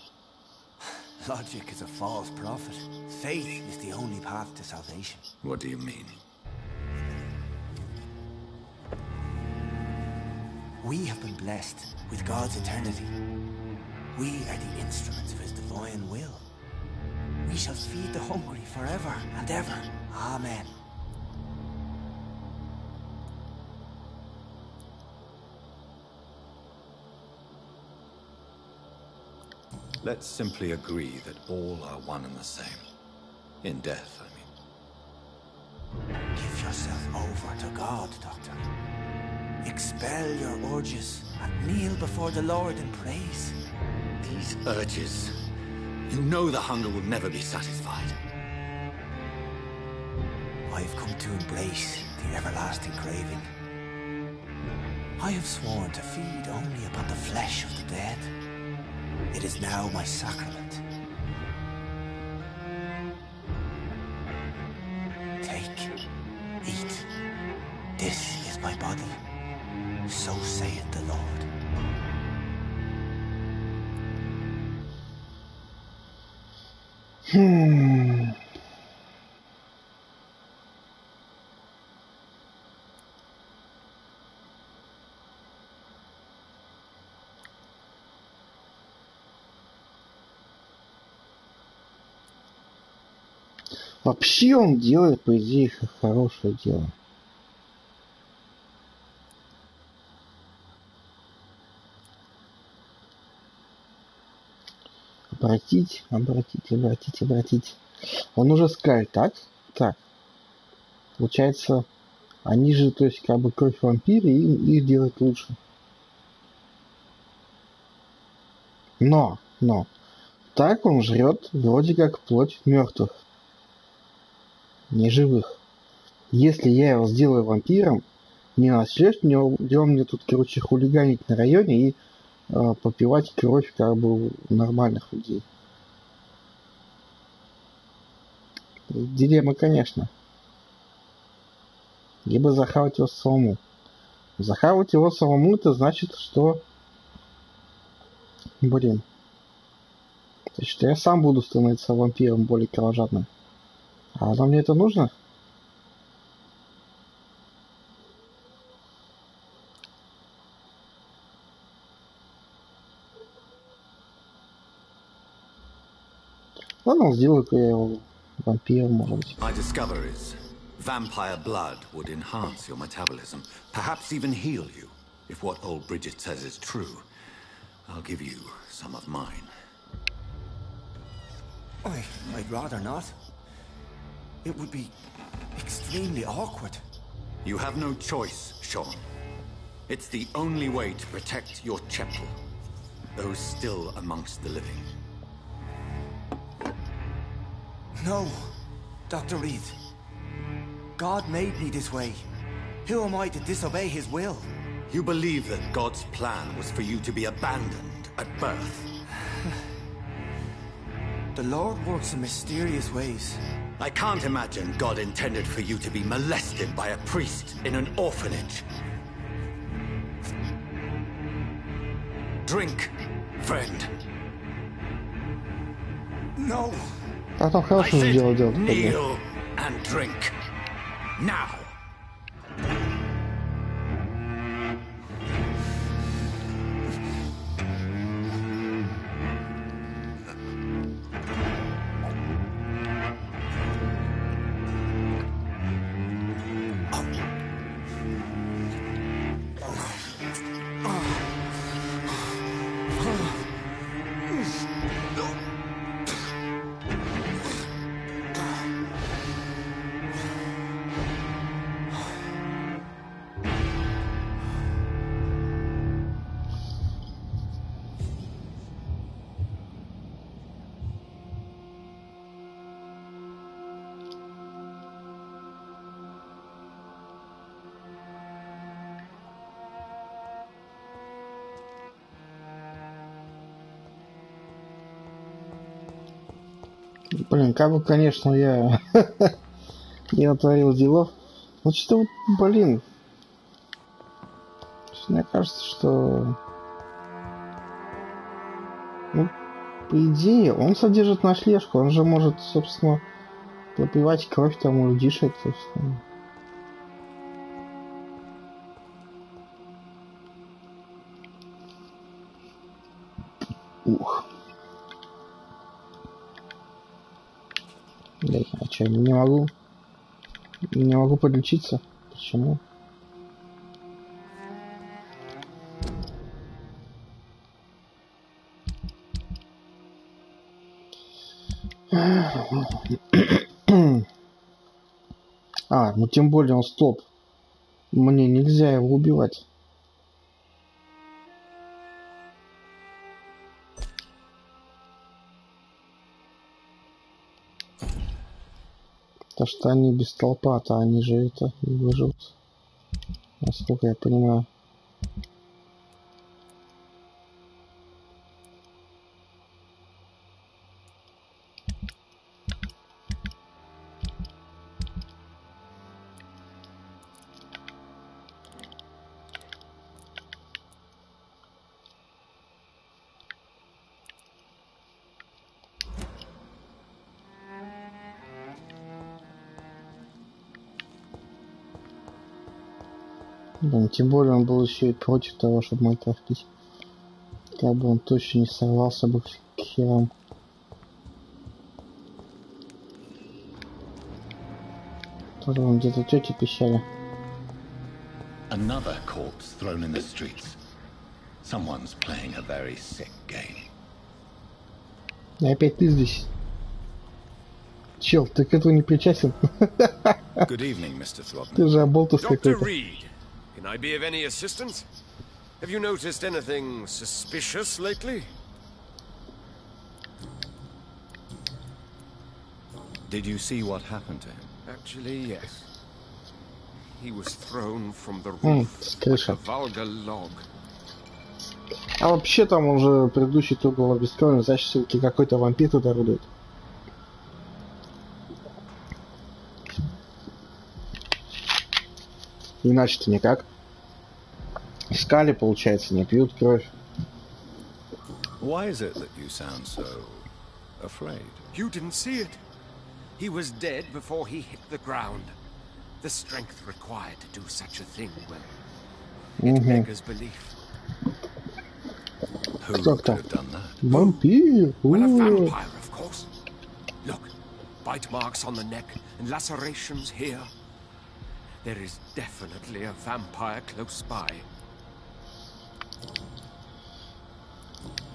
Speaker 6: Logic is a false prophet. Faith is the only path to salvation.
Speaker 3: What do you mean?
Speaker 6: We have been blessed with God's eternity. We are the instruments of his divine will. We shall feed the hungry forever and ever. Amen.
Speaker 3: Let's simply agree that all are one and the same. In death, I mean.
Speaker 6: Give yourself over to God, Doctor. Expel your urges and kneel before the Lord in praise.
Speaker 3: These urges. You know the hunger will never be satisfied.
Speaker 6: I've come to embrace the everlasting craving. I have sworn to feed only upon the flesh of the dead. It is now my sacrament. Take, eat. This is my body. So saith the Lord.
Speaker 1: Вообще он делает, по идее, хорошее дело. Обратить. Он уже скажет, так. Получается, они же, то есть, как бы кровь вампира, и их делать лучше. Но, так он жрет вроде как плоть мертвых, не живых. Если я его сделаю вампиром, не начнет он мне тут, короче, хулиганить на районе и попивать кровь как бы у нормальных людей. Дилемма, конечно. Либо захавать его самому. Захавать его самому, это значит, что... Блин. То есть, что я сам буду становиться вампиром более кровожадным. А мне это нужно? Ладно, сделаю-ка я его вампиром, может быть.
Speaker 3: My discoveries. Vampire blood would enhance your metabolism, perhaps even heal you. If what old Bridget says is true, I'll give you some of mine.
Speaker 6: I'd rather not. It would be extremely awkward.
Speaker 3: You have no choice, Sean. It's the only way to protect your chapel, those still amongst the living.
Speaker 6: No, Dr. Reed. God made me this way. Who am I to disobey his will?
Speaker 3: You believe that God's plan was for you to be abandoned at birth.
Speaker 6: The Lord works in mysterious ways.
Speaker 3: I can't imagine God intended for you to be molested by a priest in an orphanage. Drink, friend.
Speaker 6: No.
Speaker 1: А там хорошо сделал дело.
Speaker 3: Kneel and drink. Now.
Speaker 1: Блин, как бы, конечно, я не натворил делов. Ну что, блин. Мне кажется, что... Ну, по идее, он содержит ночлежку. Он же может, собственно, пропивать кровь там у людишек, собственно. Ух. Блять, а что, не могу? Не могу подлечиться? Почему? А, ну тем более он стоп. Мне нельзя его убивать. Потому что они без толпа-то, они же это не выживут. Насколько я понимаю. Да, тем более он был еще и против того, чтобы мы это пить. Как бы он точно не сорвался бы к херам. Тоже он где-то тети пищали.
Speaker 3: Another corpse thrown in the streets. Someone's playing a very sick game.
Speaker 1: И опять ты здесь. Чел, ты к этому не причастен.
Speaker 3: Good evening, Mr. Throgmorton.
Speaker 1: Ты же оболтус
Speaker 8: Dr.
Speaker 1: какой-то.
Speaker 8: Reed, can I be of any assistance? Have you noticed anything suspicious lately?
Speaker 3: Did you see what happened to him?
Speaker 8: Actually, yes. He was thrown from the roof like a vulgar log.
Speaker 1: А вообще там уже предыдущий тур был бесконечный, значит, все-таки какой-то вампир туда орудует. Иначе-то никак. Скали, получается, не пьют кровь.
Speaker 3: Why is it that you sound so afraid?
Speaker 8: You didn't see it. He was dead before he hit the ground. The strength required to do such a thing, well, it beggars belief.
Speaker 3: Who could have done that?
Speaker 1: Вампир!
Speaker 8: Well, a vampire, of course. Look, bite marks on the neck and lacerations here. There is definitely a vampire close by.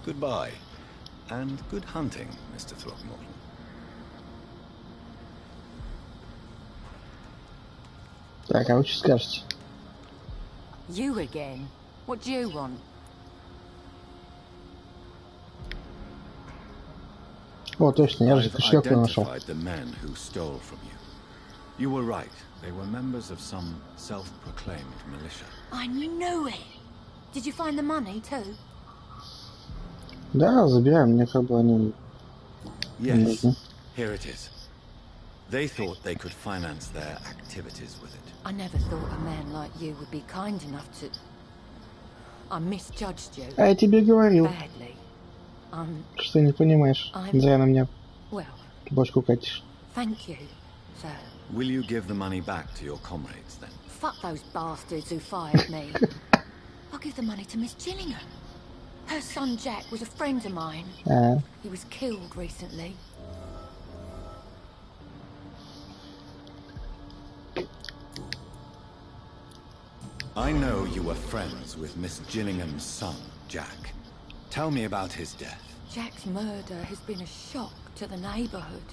Speaker 3: Goodbye, and good hunting, Mr. Throgmorton.
Speaker 1: Так, а вы что скажете?
Speaker 9: You again? What do you want?
Speaker 1: О, точно, я же
Speaker 3: I've
Speaker 1: кошелек нашел.
Speaker 3: identified the men who stole from you. You were right. They were members of some self-proclaimed militia.
Speaker 9: I knew it! Did you find the money too?
Speaker 1: Да, забираем, мне как бы они...
Speaker 3: Yes, here it is. They thought they could finance their activities with it.
Speaker 9: I never thought a man like you would be kind enough to... I misjudged you.
Speaker 1: А я тебе говорил,
Speaker 9: Badly.
Speaker 1: что не понимаешь. Зря на меня
Speaker 9: Well,
Speaker 1: бочку катишь.
Speaker 9: thank you, sir.
Speaker 3: Will you give the money back to your comrades then?
Speaker 9: Fuck those bastards who fired me. I'll give the money to Miss Gillingham. Her son Jack was a friend of mine. He was killed recently.
Speaker 3: I know you were friends with Miss Gillingham's son, Jack. Tell me about his death.
Speaker 9: Jack's murder has been a shock to the neighborhood.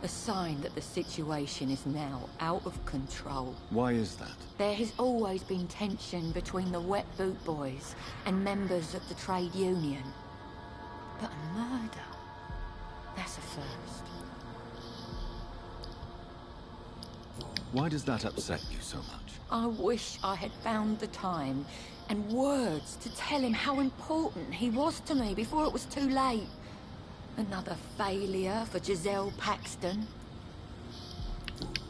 Speaker 9: A sign that the situation is now out of control.
Speaker 3: Why is that?
Speaker 9: There has always been tension between the Wet Boot Boys and members of the trade union. But a murder? That's a first.
Speaker 3: Why does that upset you so much?
Speaker 9: I wish I had found the time and words to tell him how important he was to me before it was too late. Another failure for Giselle Paxton.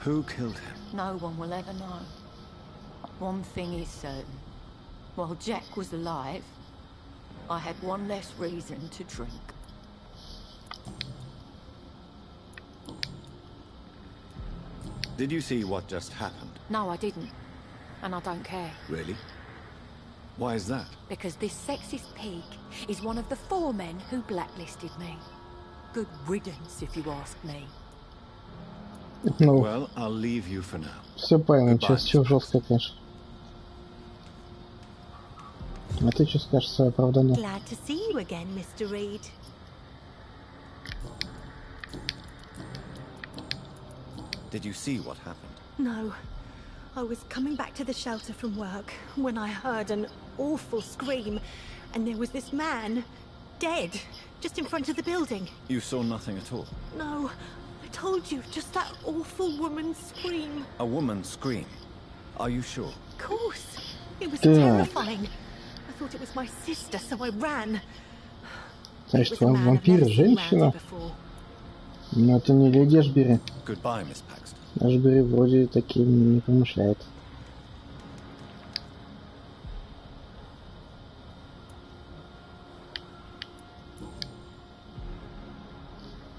Speaker 3: Who killed him?
Speaker 9: No one will ever know. One thing is certain. While Jack was alive, I had one less reason to drink.
Speaker 3: Did you see what just happened?
Speaker 9: No, I didn't. And I don't care.
Speaker 3: Really? Why is that?
Speaker 9: Because this sexist pig is one of the 4 men who blacklisted me. Good riddance, if you ask me.
Speaker 1: Ну,
Speaker 3: Well, I'll leave you for now.
Speaker 1: все правильно, сейчас все жестко, конечно. А ты что скажешь свое оправдание?
Speaker 10: Glad to see you again, Mr. Reed.
Speaker 3: Did you see what happened?
Speaker 10: No. I was coming back to the shelter from work when I heard an awful scream, and there was this man, dead, just in front of the building.
Speaker 3: You saw nothing at all?
Speaker 10: No, I told you, just that awful woman's scream.
Speaker 3: A woman's scream? Are you sure?
Speaker 10: Of course. It was terrifying. I thought it was my sister, so I ran.
Speaker 1: Значит, вампир, женщина? Но это не леди Ашбери.
Speaker 3: Goodbye, Miss Paxton.
Speaker 1: Ашбери вроде таким не помышляет.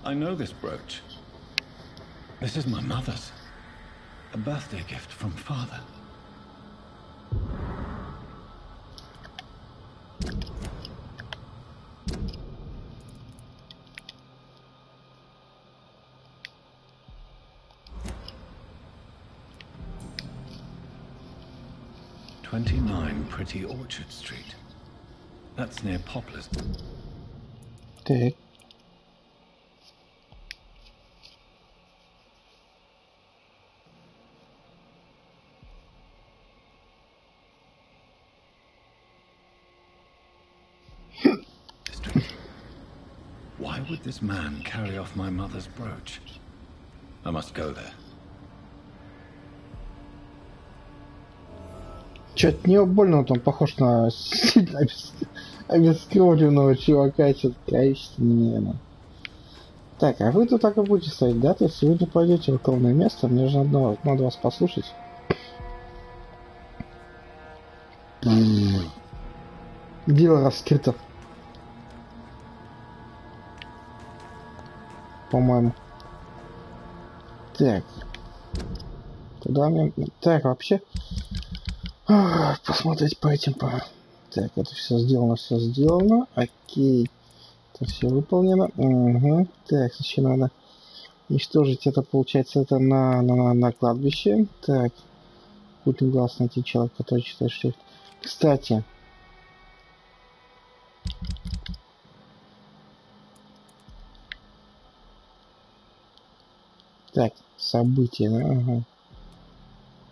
Speaker 3: I know this brooch. This is my mother's. A birthday gift from father. Pretty Orchard Street. That's near Poplars.
Speaker 1: Так.
Speaker 3: Why would this man carry off my mother's brooch? I must go there.
Speaker 1: Чё-то не больно, он похож на сильно обескровленного чувака, что-то количественное. Так, а вы тут так и будете стоять, да? То есть вы не пойдете в укромное место, мне же надо вас послушать. Дело раскрыто. По-моему. Так. Куда мне... Так, вообще... Посмотреть по этим по... Так, это все сделано. Окей. Это все выполнено. Угу. Так, еще надо уничтожить это, получается, это на кладбище. Так. Путин глаз найти человека, который читает шрифт. Кстати. Так, события, да? Ага.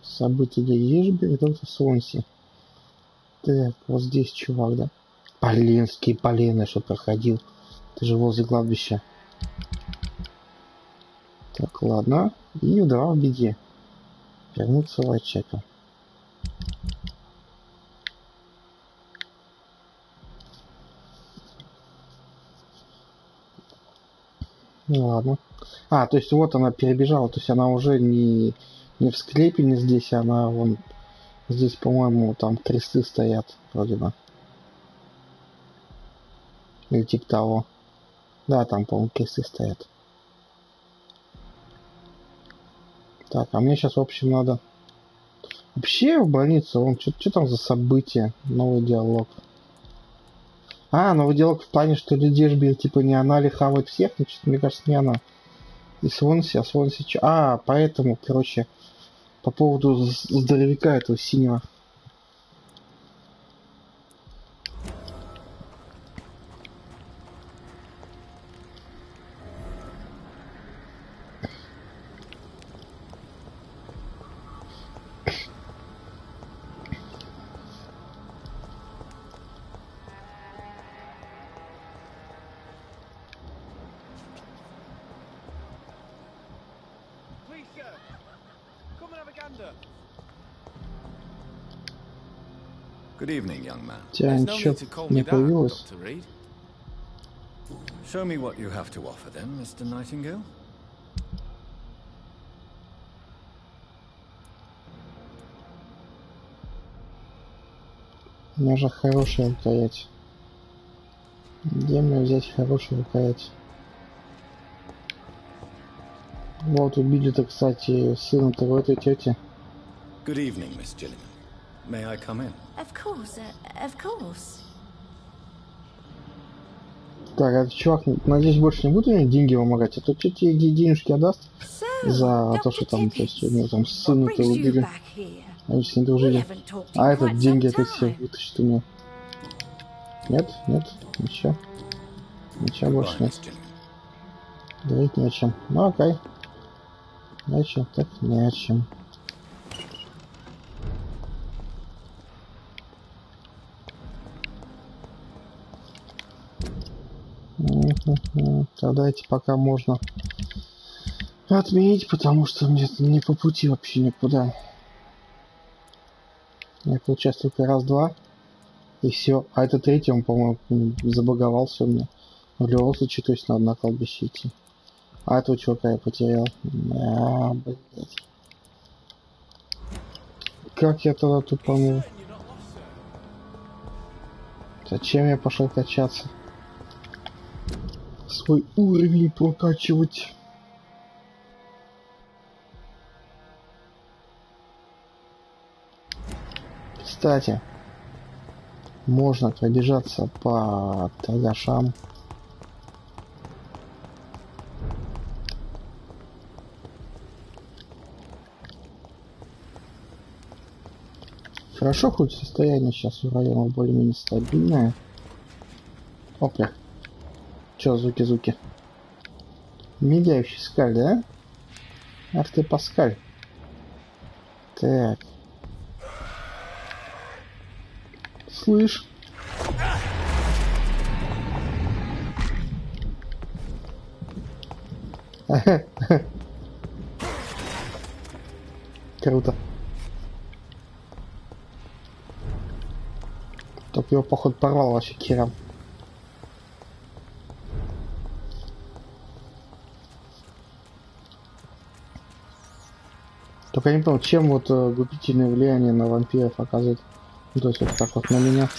Speaker 1: События Ежбери, доктор Сонси. Так, вот здесь чувак, да? Полинский, Полина, что проходил. Ты же возле кладбища. Так, ладно. И вдова в беде. Вернуться в Лайчека. Ну ладно. А, то есть вот она перебежала, то есть она уже не в склепе, не здесь, она вон здесь, по-моему, там кресты стоят, вроде бы. Или типа того. Да, там, по-моему, кресты стоят. Так, а мне сейчас, в общем, надо... Вообще в больницу, вон, что там за события? Новый диалог. А, новый диалог в плане, что Ледежбель, типа, не она ли хавает всех? Значит, мне кажется, не она. И Свонси, а Свонси... А, поэтому, короче, по поводу здоровяка этого синего.
Speaker 3: Good evening, young man.
Speaker 1: Тебя ничего не появилось?
Speaker 3: Show me what you have to offer, then, Mr. Nightingale.
Speaker 1: У меня же хорошая рукоять. Где мне взять хорошую рукоять? Вот убили-то, кстати, сына того этой тети.
Speaker 3: Good evening, Miss Gilliman. May I come in?
Speaker 11: Of course, of course.
Speaker 1: Так, этот чувак, надеюсь, больше не будет мне деньги помогать, а то что тебе денежки отдаст за то, что там, то есть, у него там сына-то убили. Они с ним дружили. А этот деньги опять все вытащит у меня. Нет, нет, ничего. Ничего больше нет. Говорить не о чем. Ну, окей. Не о чем, так не о чем. Тогда эти пока можно отменить, потому что мне не по пути вообще никуда. Я получается только раз-два. И все. А это третий, он, по-моему, забаговался у меня. В любом случае, то есть надо на кладбище идти. А этого чувака я потерял. А, блядь. Как я тогда тупанул? Зачем я пошел качаться? Свой уровень прокачивать. Кстати, можно пробежаться по торгашам. Хорошо, хоть состояние сейчас у района более-менее стабильное. Опля. Чё, звуки-звуки? Мигающий скаль, да? Ах ты, Паскаль. Так. Слышь. Круто. Только его, походу, порвал вообще Киром. Только я не понял, чем вот губительное влияние на вампиров оказывает. Ну, то есть вот так вот на меня.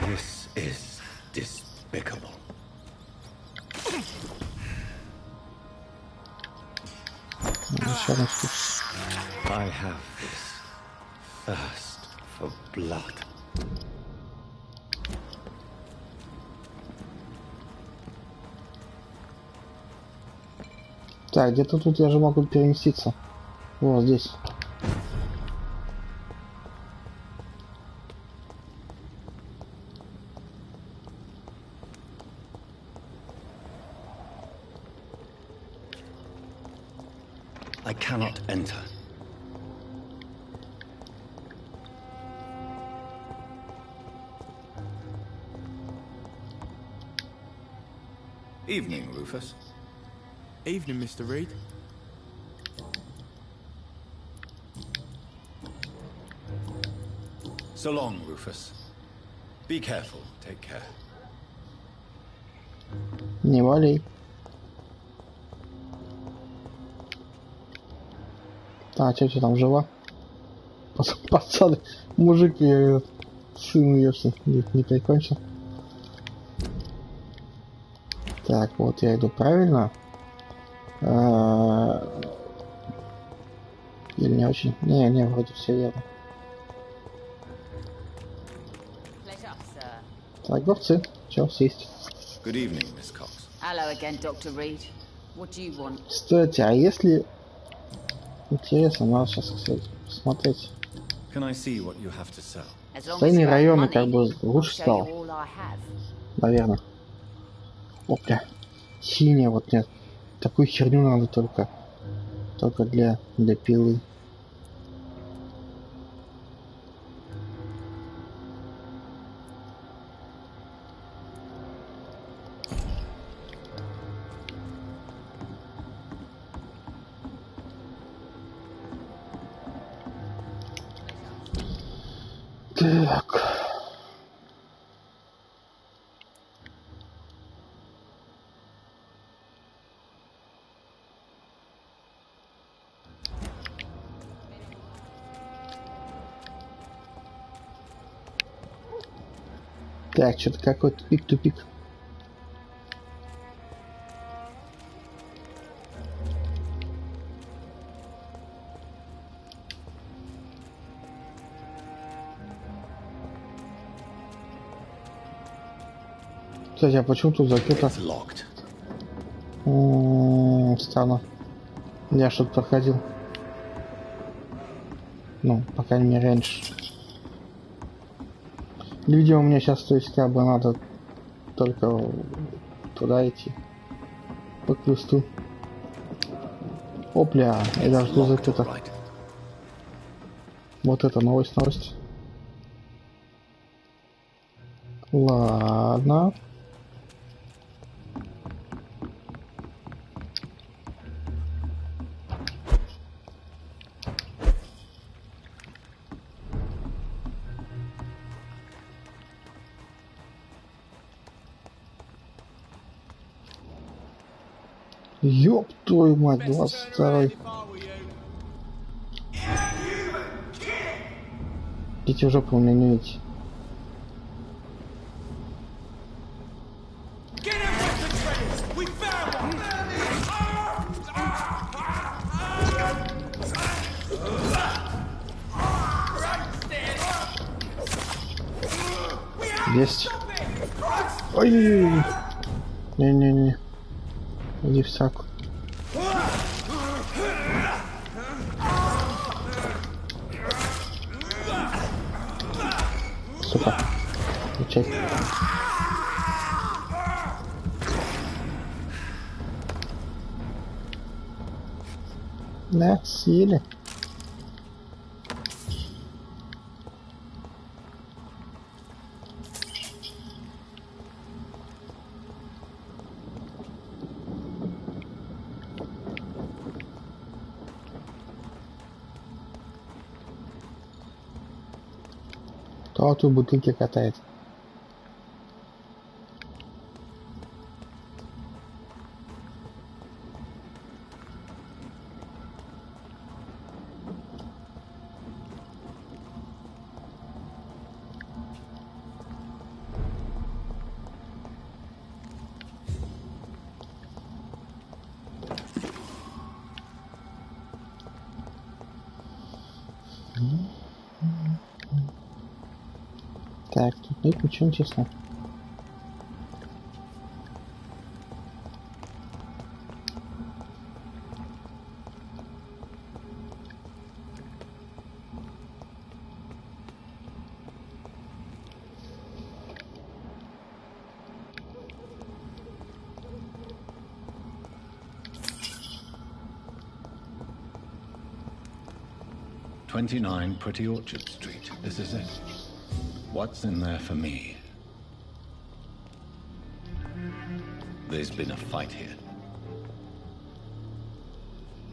Speaker 3: This is despicable.
Speaker 1: Еще одна штука.
Speaker 3: I have this thirst for blood.
Speaker 1: Так, где-то тут я же могу переместиться. Вот здесь.
Speaker 3: I cannot enter. Evening, Rufus.
Speaker 4: Evening, Mr. Reed.
Speaker 3: So long, Rufus. Be careful. Take care.
Speaker 1: Не валяй. А, тетя там жива? Пацан, мужик, я сын ее все не прикончил. Так, вот я иду правильно. Или не очень? Не, вроде все верно. Торговцы, чё, сесть.
Speaker 3: Good evening, Miss Cox.
Speaker 11: Hello again, Dr. Reed. What do you want?
Speaker 1: Кстати, а если... Интересно, надо сейчас, кстати, посмотреть.
Speaker 3: Can I see what you have to sell?
Speaker 1: Стайные районы как бы лучше стал. Наверное. Опля. Синяя вот нет. Такую херню надо только для пилы. Так. Так, что-то какой-то тупик-тупик. Кстати, а почему тут закрыто? Странно. Я что-то проходил. Ну, по крайней мере, раньше. Видимо, мне сейчас, то есть, как бы надо только туда идти. По квесту. Опля, я даже тут закрыто. Вот это новость. Ладно. Ёб твою мать, 22-й. Идите в жопу, у меня не видите. Есть. Ой, не. Иди в саку. Сука. Включай. Да, съели. Кто тут бутылки катает? Так, тут нет ничего интересного.
Speaker 3: "29 Pretty Orchard Street. This is it. What's in there for me? There's been a fight here."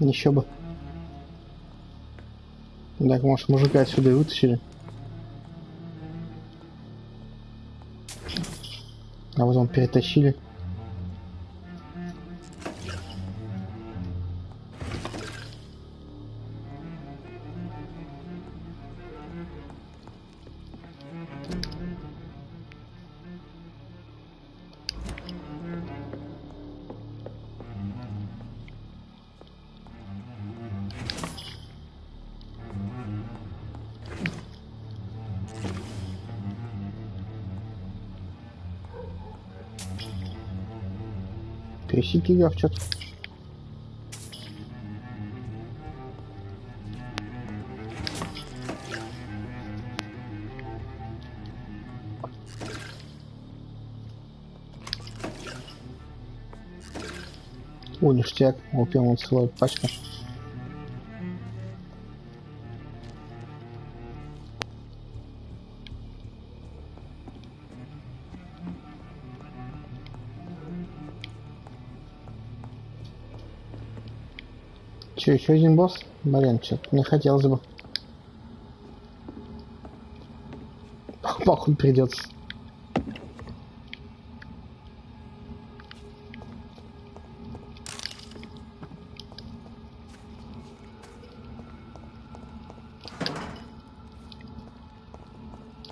Speaker 1: Еще бы. Так, может, мужика отсюда и вытащили. А потом перетащили. Пересеки я в чат. О, ништяк. Опять он целая пачка. Че, еще один босс? Блин, что-то не хотелось бы. Походу придется.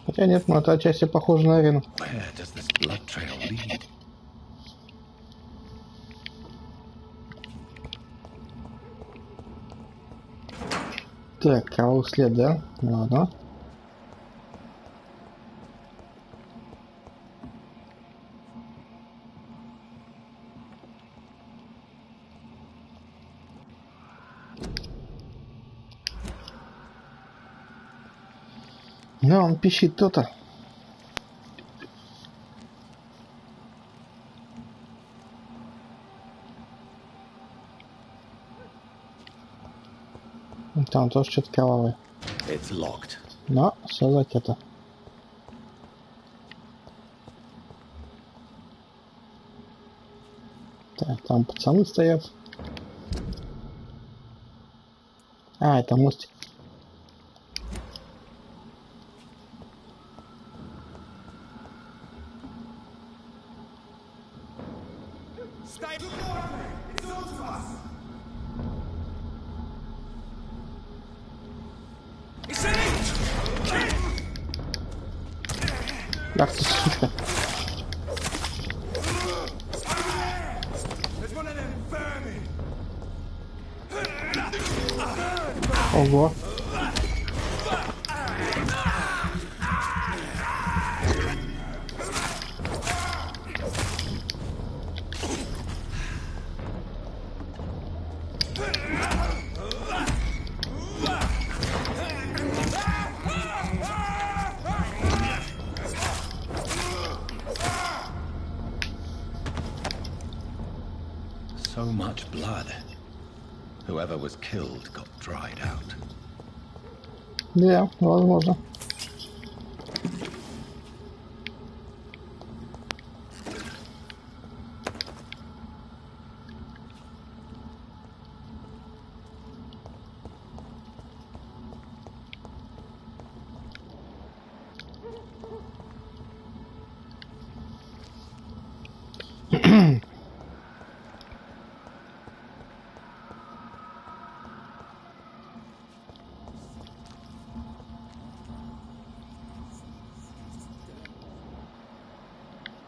Speaker 1: Хотя нет, но это отчасти похоже на арену.
Speaker 3: Where does this blood trail lead?
Speaker 1: Так, кровавый след, да? Ладно. Ну, он пищит кто-то. Там тоже что-то кровавое. Но все закрыто. Так, там пацаны стоят. А, это мостик. Ах ты, сучка. Ого.
Speaker 3: So much blood. Whoever was killed got dried out.
Speaker 1: Да, возможно.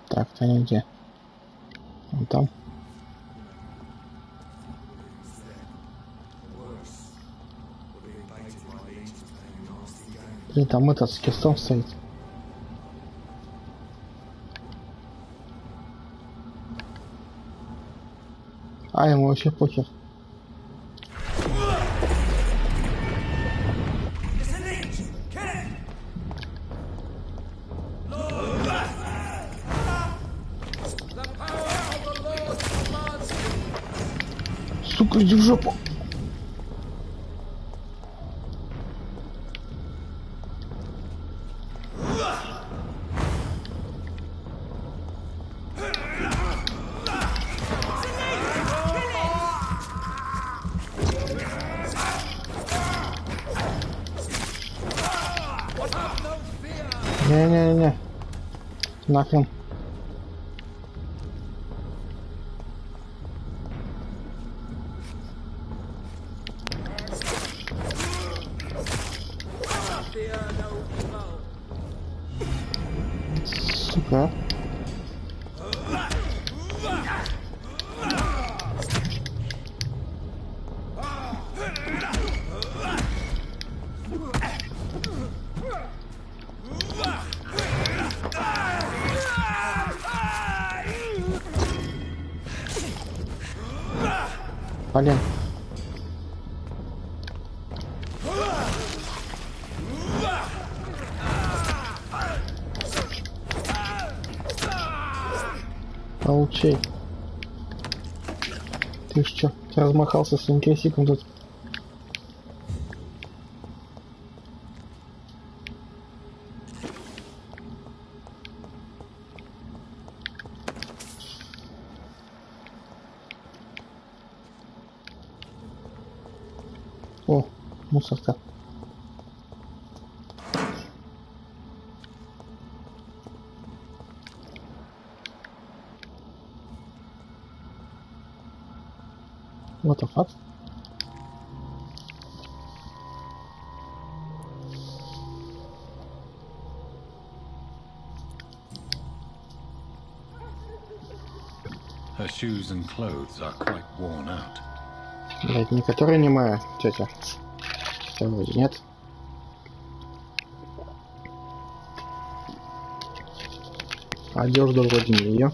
Speaker 1: Так, они где? Вон там. Блин, там этот с крестом стоит. А, ему вообще похер. Сука, иди в жопу. Не-не-не. Нахрен. Сука. Блин. Получай. Ты ж чё, размахался своим крестиком тут? О, мусорка. What the fuck?
Speaker 3: Her shoes and clothes are quite worn out.
Speaker 1: Блять, не которая не моя тетя. Вроде нет. Одежда вроде не ее.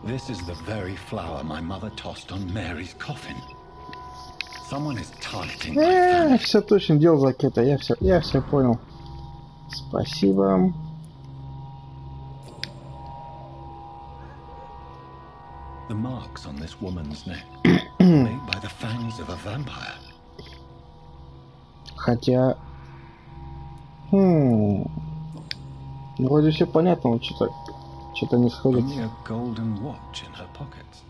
Speaker 3: This is the very flower my mother tossed on Mary's coffin. Someone is targeting my family.
Speaker 1: Все точно, дело закрыто. Я все понял. Спасибо.
Speaker 3: The marks on this woman's neck made by the fangs of a vampire.
Speaker 1: Хотя... Вроде все понятно, но что-то не сходится.
Speaker 3: Only a golden watch in her pockets.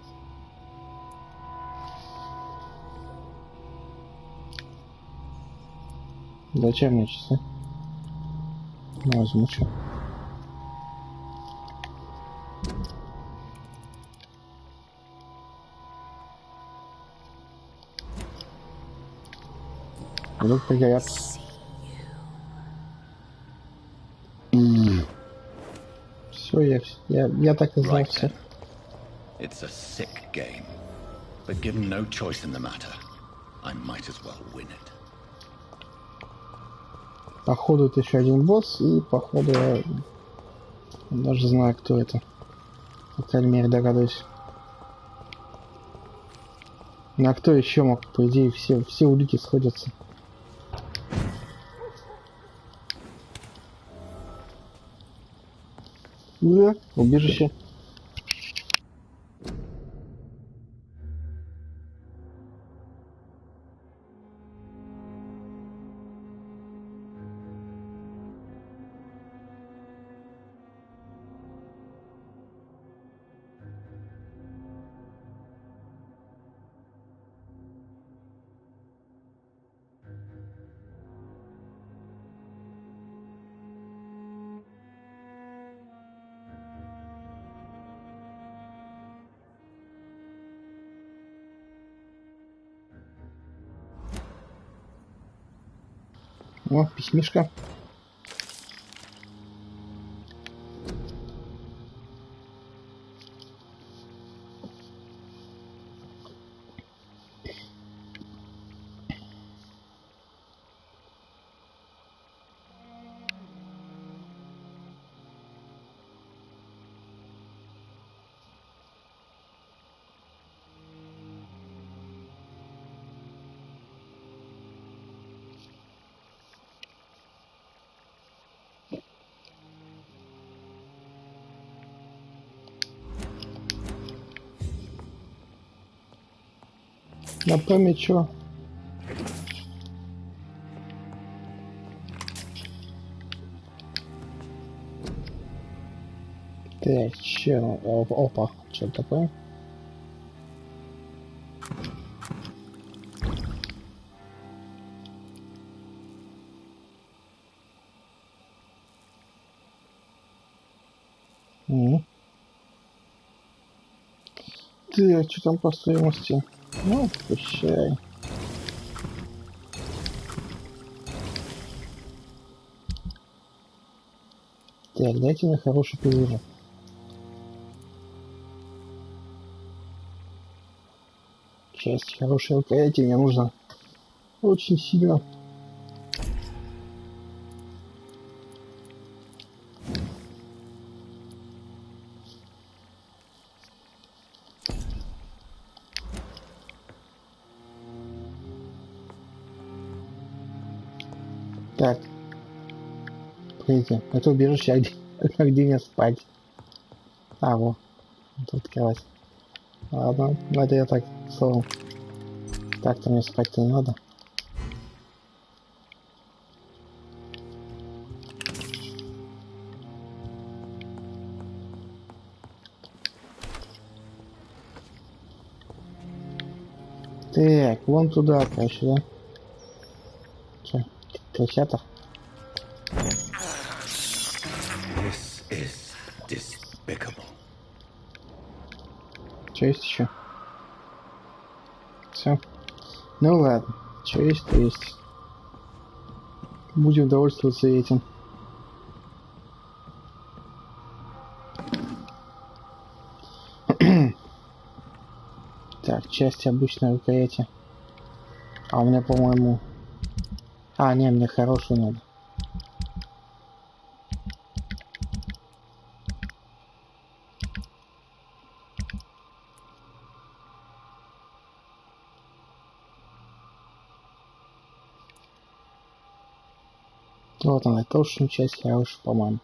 Speaker 1: Зачем мне часы? Ну, возьму что. Вдруг пригорят. Все, я так и знал все.
Speaker 3: It's a sick game, but given no choice in the matter, I might as well win it.
Speaker 1: Походу это еще один босс, и походу я даже знаю, кто это. По крайней мере догадываюсь. Ну а кто еще мог? По идее все улики сходятся. Ура! Убежище. О, письмишко. На память чё? Так, чё? Опа, что такое? Так, что там по стоимости? Ну, пущай. Так, дайте мне хороший перерыв. Часть хорошей рукояти мне нужно очень сильно. Так. Смотрите, это убежище, а где мне спать? А, вот. Тут открылась. Ладно, ну это я так, словом. Так-то мне спать-то не надо. Так, вон туда, короче, да? Че, кричата?
Speaker 3: This is despicable.
Speaker 1: Что есть еще? Все. Ну ладно, что есть, то есть. Будем довольствоваться этим. Так, часть обычной рукояти. А у меня, по-моему... А, не, мне хорошую надо. Вот она, толщную часть хорошая, по-моему.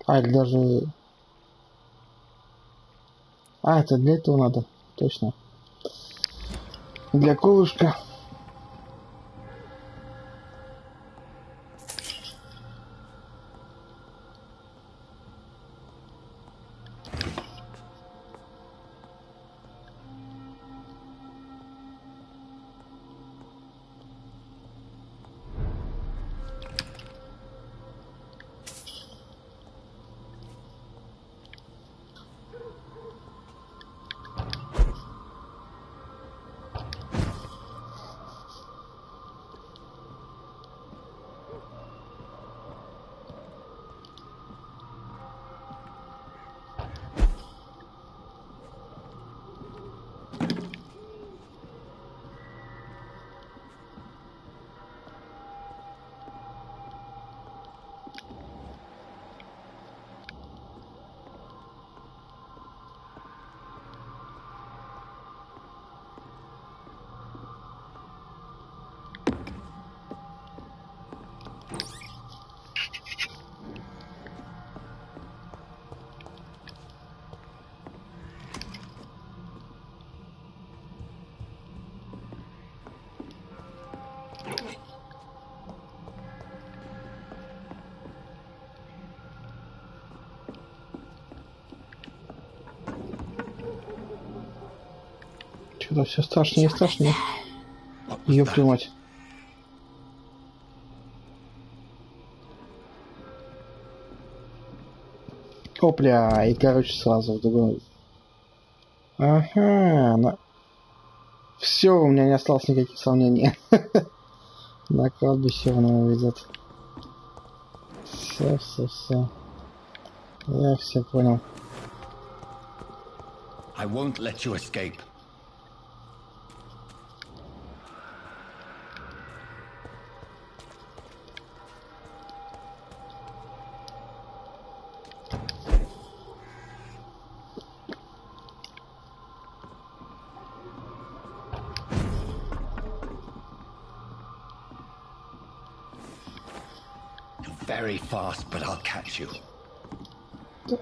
Speaker 1: А, или даже... А, это для этого надо. Точно. Для колышка. Что-то все страшнее и страшнее. Ёпту мать. Опля, и короче сразу в другой. Ага, все, у меня не осталось никаких сомнений. На кладбище он увезет. Все. Я все понял.
Speaker 3: I won't let you escape. Very fast, but I'll catch you.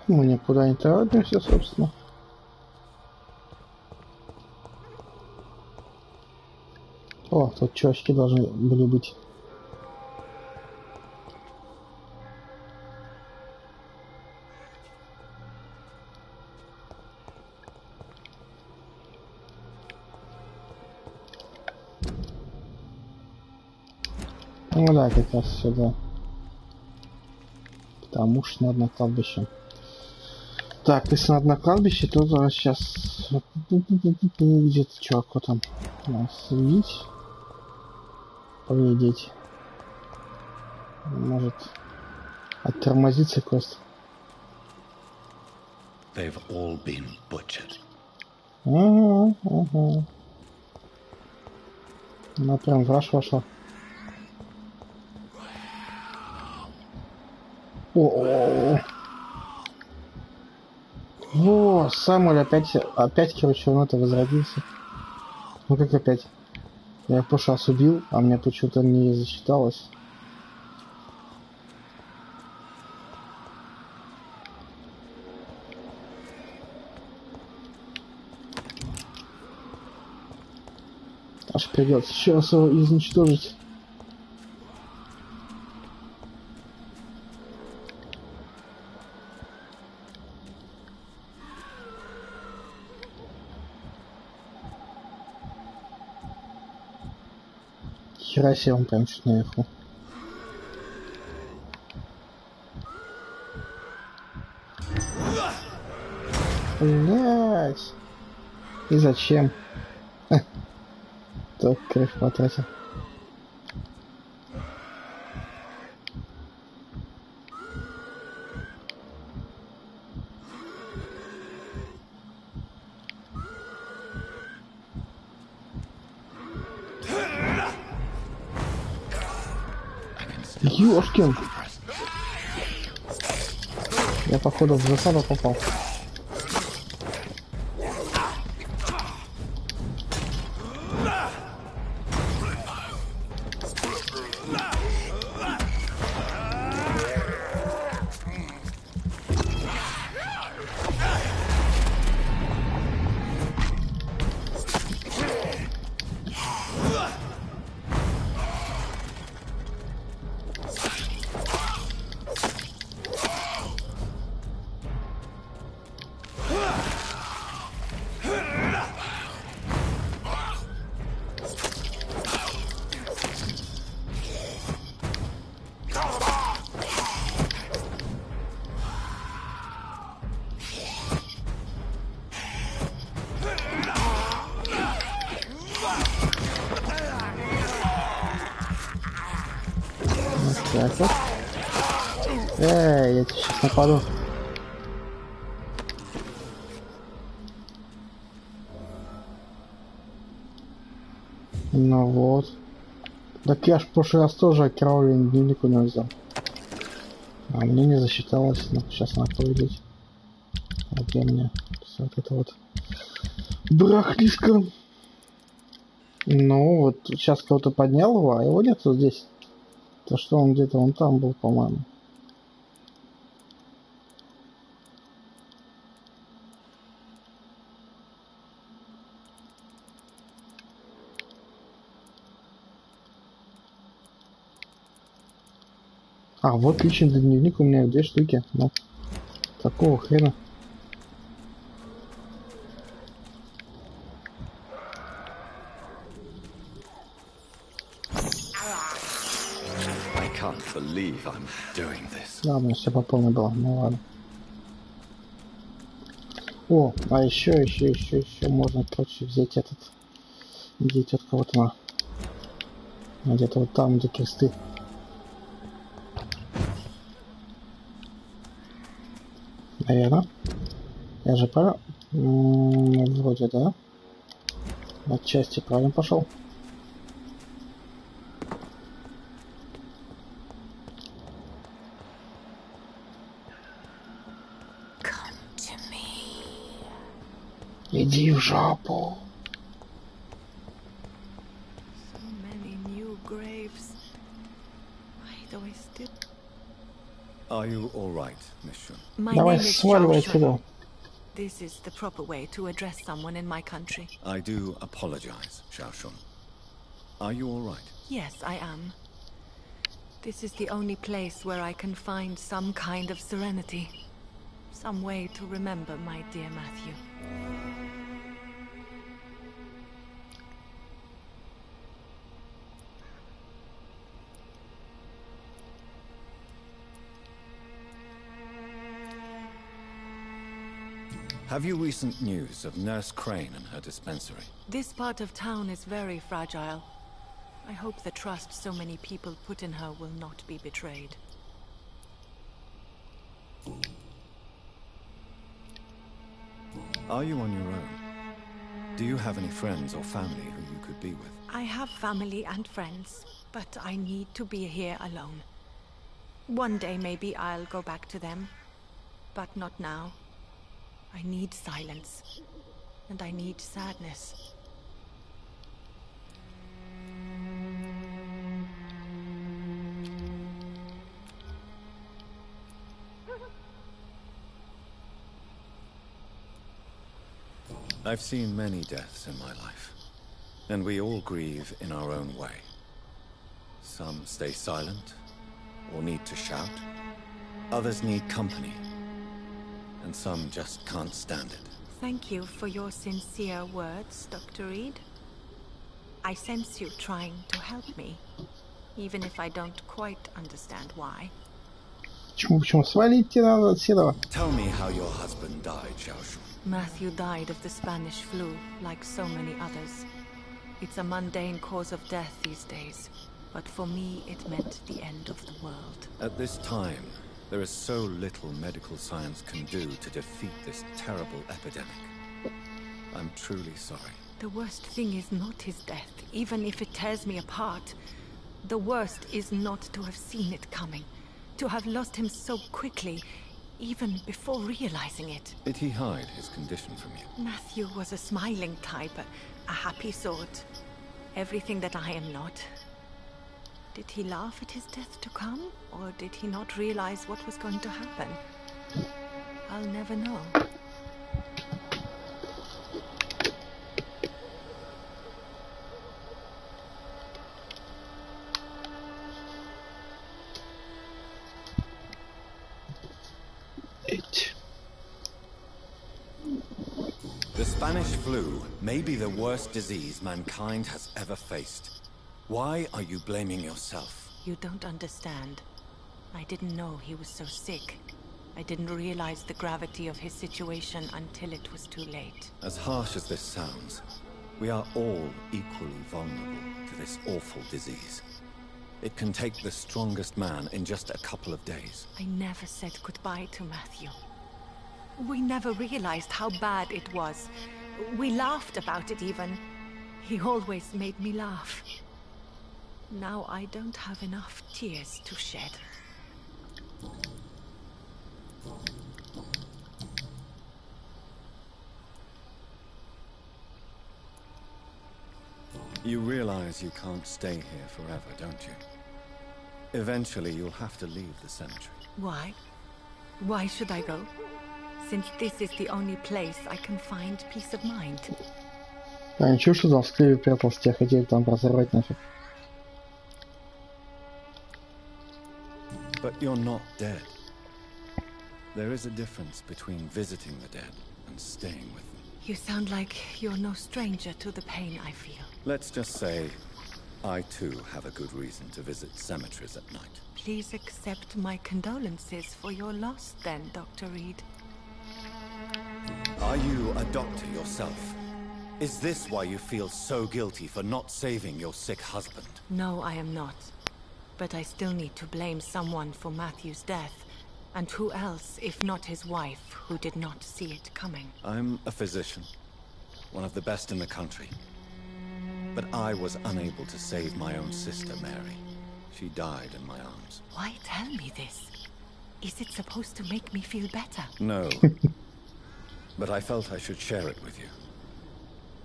Speaker 1: Мы никуда не торопимся, собственно. О, тут чувачки должны были быть. Ну да, как раз сюда. Потому что надо на кладбище. Так, если надо на кладбище, то сейчас где-то чуваку там следить, поглядеть. Может оттормозиться просто.
Speaker 3: They've all been butchered.
Speaker 1: Ага. Она прям в раж вошла. О, Самуэль опять, короче, он это возродился. Ну как опять? Я в прошлый раз убил, а мне почему-то не засчиталось. Аж придется еще раз его изничтожить. Хера себе, он прям чуть наверху. Блять. И зачем? Так, кровь потратил. Ёшкин! Я, походу, в засаду попал. Так вот. Я тебе сейчас нападу. Ну вот. Так я ж в прошлый раз тоже окровавленный дневник у него взял. А мне не засчиталось. Ну, сейчас надо повидеть. А где мне все вот это вот брахлишко. Ну вот сейчас кого-то поднял его, а его нету здесь. То что он где-то он там был, по-моему. А, вот личный дневник у меня 2 штуки. Ну, такого хрена. Ладно, все по полной было. Ну ладно. О, а еще можно, короче, взять этот. Где тетка вот она. Где-то вот там, где кресты. Наверное. Я же правильно? Вроде да. Отчасти правильно пошел. Иди в жопу.
Speaker 3: Are you all right, Miss Shun?
Speaker 1: Давай сваливай отсюда.
Speaker 10: This is the proper way to address someone in my country.
Speaker 3: I do apologize, Xiaoshun. Are you all right?
Speaker 10: Yes, I am. This is the only place where I can find some kind of serenity. Some way to remember my dear Matthew.
Speaker 3: Have you recent news of Nurse Crane and her dispensary?
Speaker 10: This part of town is very fragile. I hope the trust so many people put in her will not be betrayed.
Speaker 3: Are you on your own? Do you have any friends or family who you could be with?
Speaker 10: I have family and friends, but I need to be here alone. One day maybe I'll go back to them, but not now. I need silence, and I need sadness.
Speaker 3: I've seen many deaths in my life, and we all grieve in our own way. Some stay silent, or need to shout. Others need company, and some just can't stand it.
Speaker 10: Thank you for your sincere words, Dr. Reed. I sense you trying to help me, even if I don't quite understand why.
Speaker 1: Почему свалите надо отсюда?
Speaker 3: Tell me how your husband died, Xiaoshu.
Speaker 10: Matthew died of the Spanish flu, like so many others. It's a mundane cause of death these days, but for me it meant the end of the world.
Speaker 3: At this time, there is so little medical science can do to defeat this terrible epidemic. I'm truly sorry.
Speaker 10: The worst thing is not his death, even if it tears me apart. The worst is not to have seen it coming. To have lost him so quickly, even before realizing it.
Speaker 3: Did he hide his condition from you?
Speaker 10: Matthew was a smiling type, a happy sort. Everything that I am not. Did he laugh at his death to come? Or did he not realize what was going to happen? I'll never know.
Speaker 3: The Spanish flu may be the worst disease mankind has ever faced. Why are you blaming yourself?
Speaker 10: You don't understand. I didn't know he was so sick. I didn't realize the gravity of his situation until it was too late.
Speaker 3: As harsh as this sounds, we are all equally vulnerable to this awful disease. It can take the strongest man in just a couple of days.
Speaker 10: I never said goodbye to Matthew. We never realized how bad it was. We laughed about it even. He always made me laugh. Now I don't have enough tears to shed.
Speaker 3: You realize you can't stay here forever, don't you? Eventually you'll have to leave the cemetery.
Speaker 10: Why? Why should I go? Since this is the only place I can find peace of mind.
Speaker 1: Да, ничего, что там в склеве прятался, тебя хотели там разорвать нафиг.
Speaker 3: But you're not dead. There is a difference between visiting the dead and staying with them.
Speaker 10: You sound like you're no stranger to the pain I feel.
Speaker 3: Let's just say, I too have a good reason to visit cemeteries at night.
Speaker 10: Please accept my condolences for your loss then, Dr. Reed.
Speaker 3: Are you a doctor yourself? Is this why you feel so guilty for not saving your sick husband?
Speaker 10: No, I am not. But I still need to blame someone for Matthew's death. And who else, if not his wife, who did not see it coming?
Speaker 3: I'm a physician, one of the best in the country. But I was unable to save my own sister, Mary. She died in my arms.
Speaker 10: Why tell me this? Is it supposed to make me feel better?
Speaker 3: No. But I felt I should share it with you,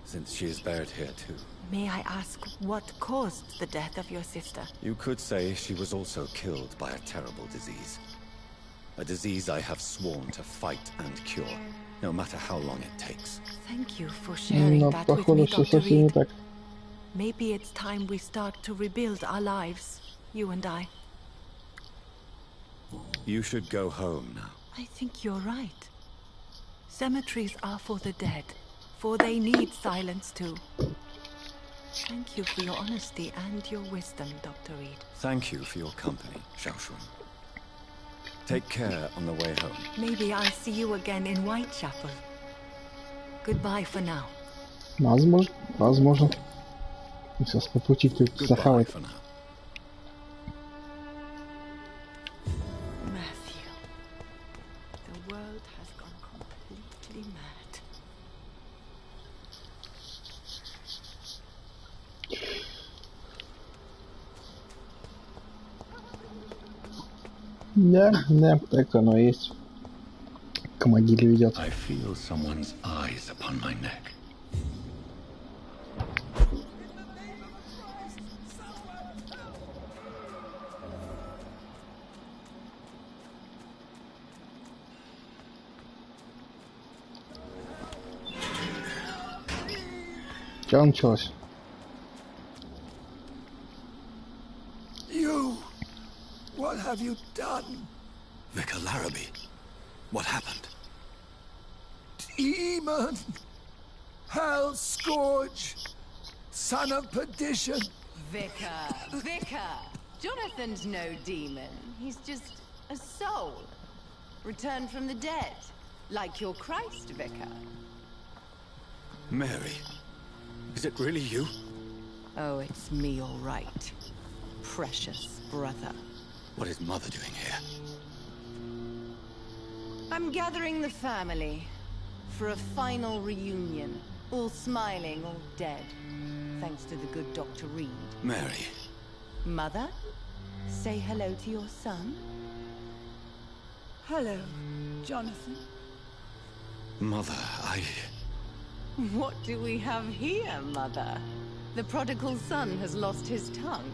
Speaker 3: since she is buried here too.
Speaker 10: May I ask what caused the death of your sister?
Speaker 3: You could say she was also killed by a terrible disease. A disease I have sworn to fight and cure, no matter how long it takes.
Speaker 10: Thank you for sharing that with me, Dr. Reed. Maybe it's time we start to rebuild our lives, you and I.
Speaker 3: You should go home now.
Speaker 10: I think you're right. Cemeteries are for the dead, for they need silence too. Thank you for your honesty and your wisdom, Dr. Reed.
Speaker 3: Thank you for your company, Xiaoshun. Take care on the way home.
Speaker 10: Maybe I'll see you again in Whitechapel. Goodbye for now.
Speaker 1: Возможно, возможно. Сейчас по пути ты захавай.
Speaker 10: Matthew, the world has gone completely mad.
Speaker 1: Да, да, так оно и есть. К могиле ведет.
Speaker 3: I feel someone's eyes upon my neck.
Speaker 1: Что началось?
Speaker 8: You! What have you done?
Speaker 3: Vicar Larrabee, what happened?
Speaker 8: Demon! Hell scourge! Son of perdition!
Speaker 11: Vicar! Jonathan's no demon. He's just a soul. Returned from the dead. Like your Christ, Vicar.
Speaker 3: Mary, is it really you?
Speaker 11: Oh, it's me, all right. Precious brother.
Speaker 3: What is Mother doing here?
Speaker 11: I'm gathering the family for a final reunion. All smiling, all dead. Thanks to the good Dr. Reed.
Speaker 3: Mary,
Speaker 11: Mother, say hello to your son.
Speaker 7: Hello, Jonathan.
Speaker 3: Mother,
Speaker 11: What do we have here, Mother? The prodigal son has lost his tongue.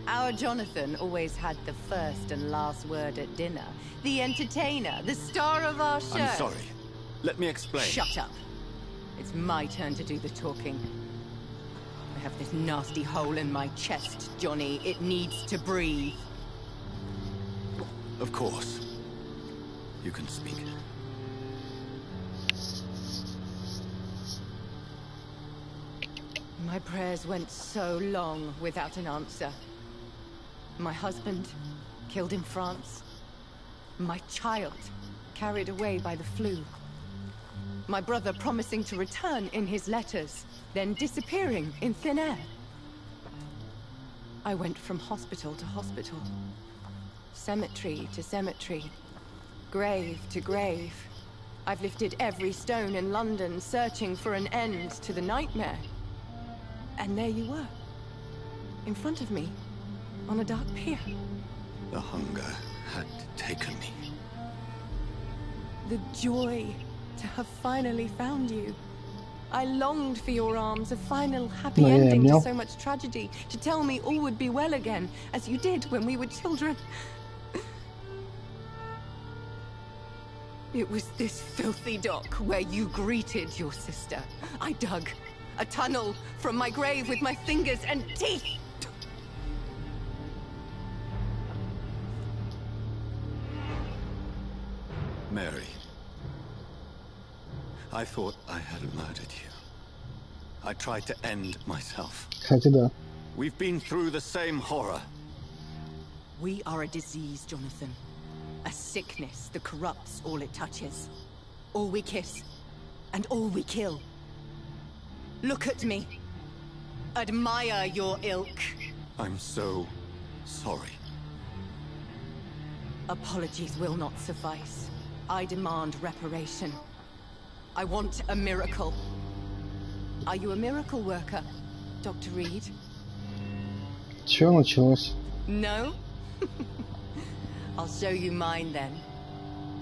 Speaker 11: Our Jonathan always had the first and last word at dinner. The entertainer, the star of our show.
Speaker 3: I'm sorry. Let me explain.
Speaker 11: Shut up. It's my turn to do the talking. I have this nasty hole in my chest, Johnny. It needs to breathe.
Speaker 3: Of course. You can speak.
Speaker 11: My prayers went so long without an answer. My husband, killed in France. My child, carried away by the flu. My brother promising to return in his letters, then disappearing in thin air. I went from hospital to hospital, cemetery to cemetery, grave to grave. I've lifted every stone in London, searching for an end to the nightmare. And there you were, in front of me, on a dark pier.
Speaker 3: The hunger had taken me.
Speaker 11: The joy to have finally found you. I longed for your arms, a final happy ending to so much tragedy, to tell me all would be well again, as you did when we were children. It was this filthy dock where you greeted your sister. I dug a tunnel from my grave with my fingers and teeth.
Speaker 3: Mary, I thought I had murdered you. I tried to end myself.
Speaker 1: Кстати, да.
Speaker 3: We've been through the same horror.
Speaker 11: We are a disease, Jonathan. A sickness that corrupts all it touches. All we kiss, and all we kill. Look at me. Admire your ilk.
Speaker 3: I'm so sorry.
Speaker 11: Apologies will not suffice. I demand reparation. I want a miracle. Are you a miracle worker, Dr. Reed?
Speaker 1: Чё началось?
Speaker 11: No? I'll show you mine then.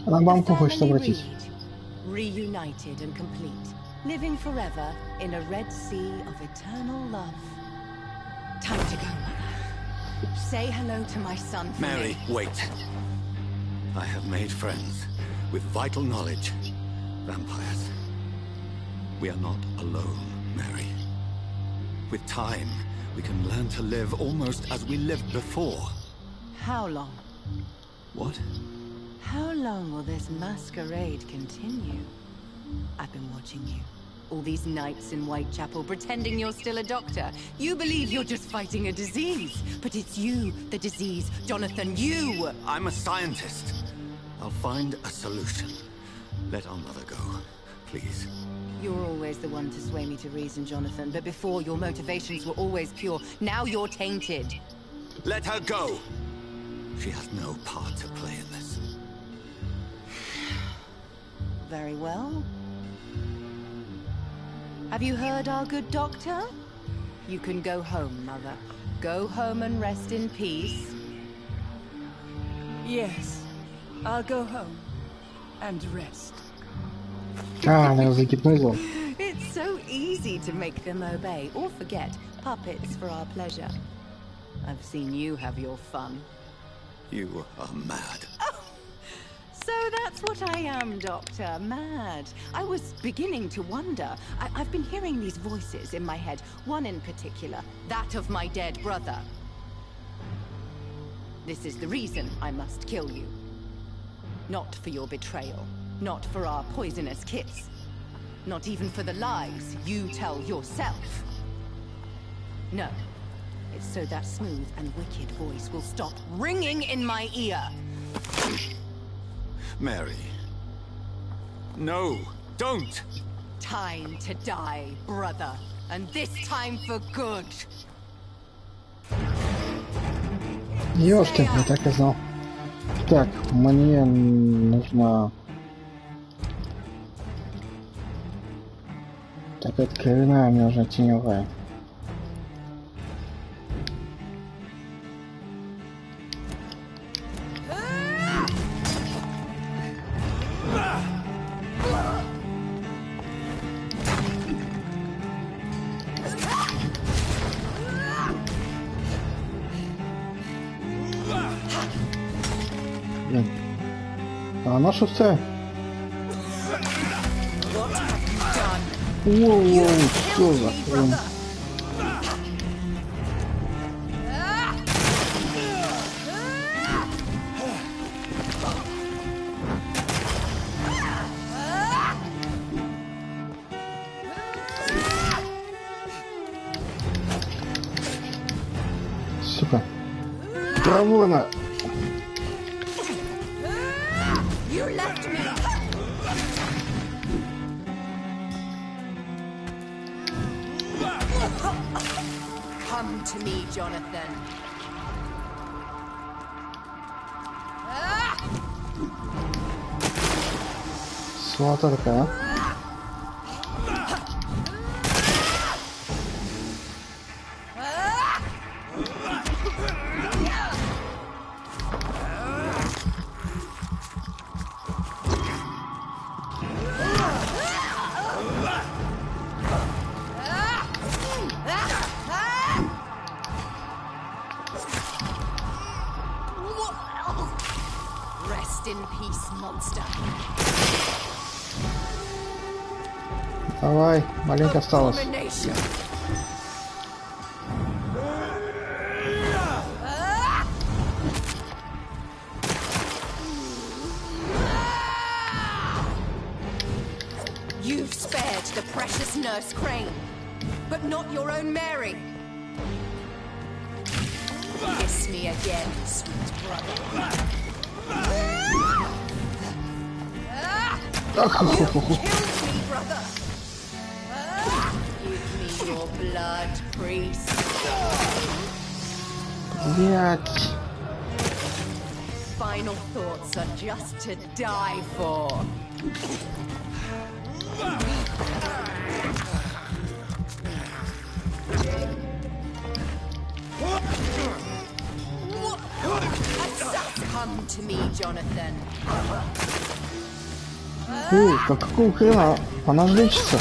Speaker 1: Она к бамку хочет обратить.
Speaker 11: Reunited and complete. Living forever in a red sea of eternal love. Time to go, Mother. Say hello to my son for
Speaker 3: Mary,
Speaker 11: me.
Speaker 3: wait. I have made friends with vital knowledge. Vampires. We are not alone, Mary. With time, we can learn to live almost as we lived before.
Speaker 11: How long?
Speaker 3: What?
Speaker 11: How long will this masquerade continue? I've been watching you. All these nights in Whitechapel, pretending you're still a doctor. You believe you're just fighting a disease. But it's you, the disease. Jonathan, you!
Speaker 3: I'm a scientist. I'll find a solution. Let our mother go, please.
Speaker 11: You're always the one to sway me to reason, Jonathan. But before, your motivations were always pure. Now you're tainted.
Speaker 3: Let her go! She has no part to play in this.
Speaker 11: Very well. Have you heard our good doctor? You can go home, Mother. Go home and rest in peace.
Speaker 7: Yes, I'll go home and rest.
Speaker 1: Она его загипнозила.
Speaker 11: It's so easy to make them obey or forget. Puppets for our pleasure. I've seen you have your fun.
Speaker 3: You are mad.
Speaker 11: Oh, so that's what I am, Doctor. Mad. I was beginning to wonder. I've been hearing these voices in my head. One in particular. That of my dead brother. This is the reason I must kill you. Not for your betrayal. Not for our poisonous kiss. Not even for the lies you tell yourself. No. It's so that smooth and wicked voice will stop ringing in my ear.
Speaker 3: Mary. No, don't!
Speaker 11: Time to die, brother. And this time for good.
Speaker 1: Ёшкин, я так и знал. Так, мне нужно... Так, это кровяная, мне нужна теневая. Она шустая. Воу, что за хрень? Сука. Проворно.
Speaker 11: Come to me, Jonathan.
Speaker 1: Сволота такая, а? Давай, маленько осталось.
Speaker 11: You've spared the precious nurse Crane, but not your own Mary. Kiss me again, sweet brother. Killed me, brother. Give me your blood, priest.
Speaker 1: Блять.
Speaker 11: Final thoughts are just to die for. Come to me, Jonathan.
Speaker 1: Какого хрена? Она же лечится.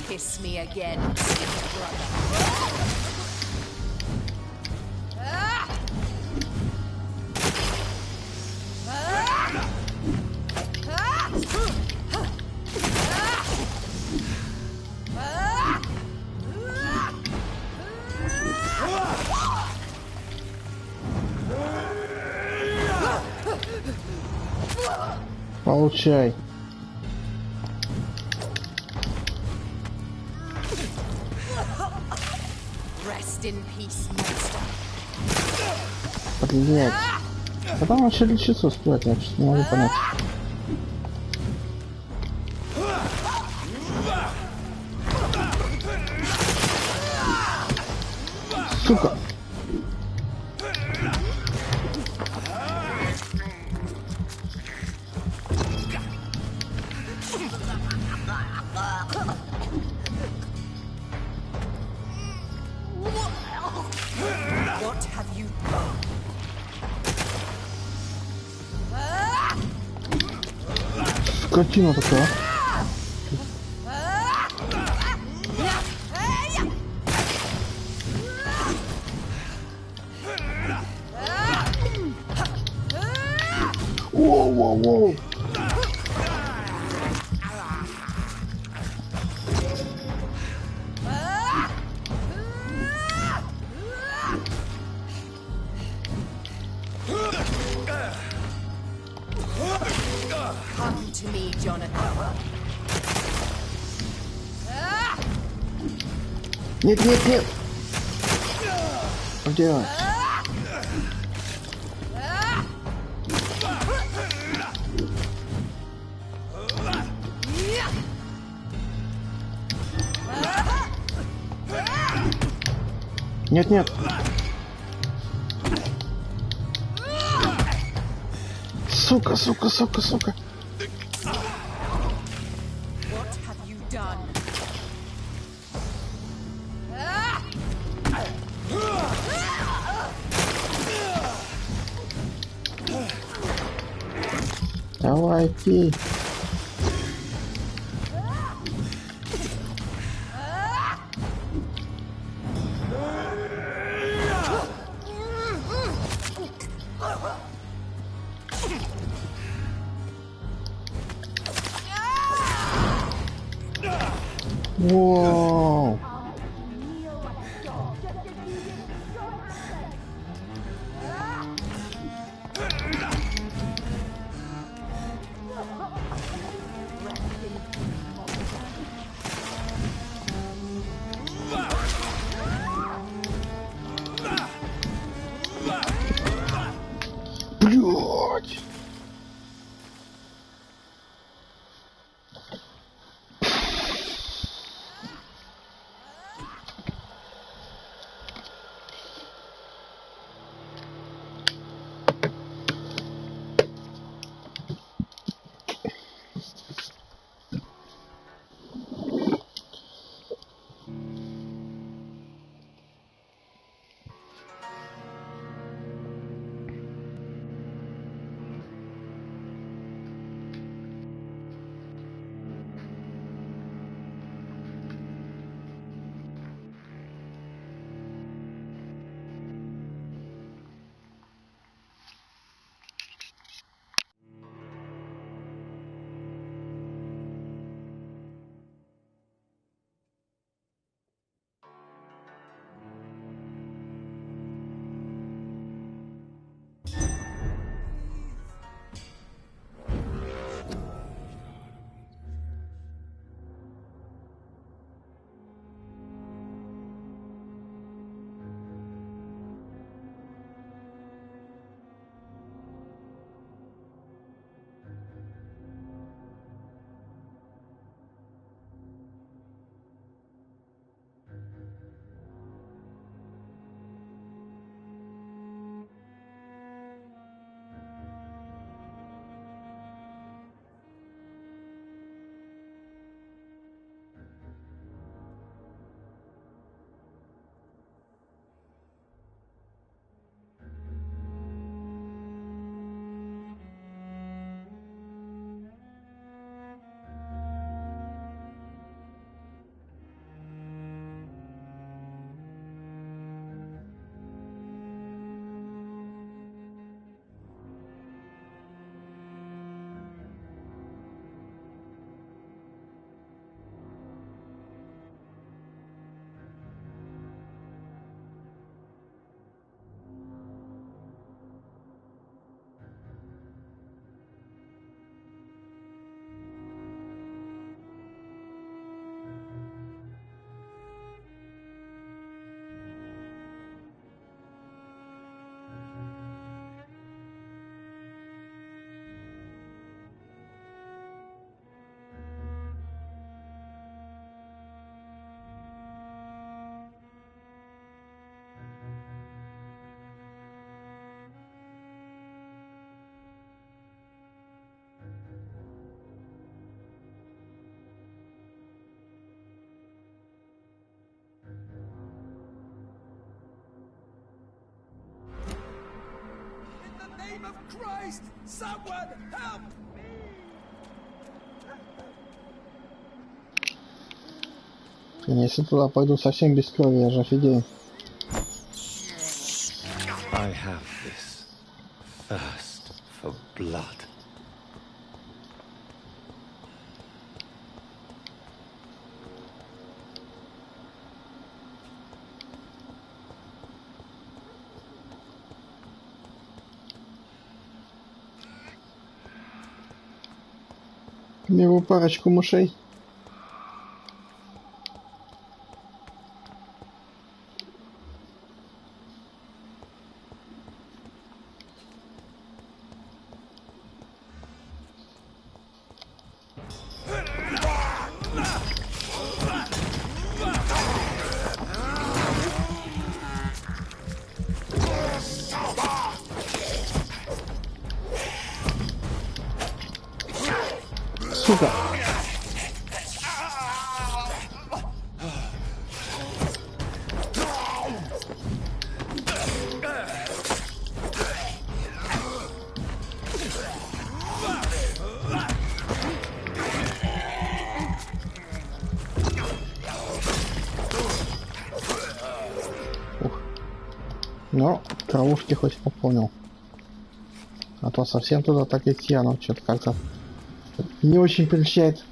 Speaker 11: Kiss me again, brother.
Speaker 1: Получай.
Speaker 11: Rest in peace, monster.
Speaker 1: Блять. Когда он вообще лечиться успеет, я что-то не могу понять. Сука.
Speaker 11: What have you done?
Speaker 1: Скотина такая. Воу-воу-воу.
Speaker 11: Come to me, Jonathan.
Speaker 1: Нет, нет, нет. Что делать? Нет, нет. Сука, сука, сука, сука.
Speaker 11: What have you done?
Speaker 1: Давай, пей. Воу. Блядь.
Speaker 4: name of Christ! Someone help me!
Speaker 1: Если туда пойду совсем без крови, я же офигею.
Speaker 3: I have this thirst for blood.
Speaker 1: Беру парочку мышей. Сука. Но травушки хоть пополнил. А то совсем туда так идти, оно что-то как-то не очень прельщает.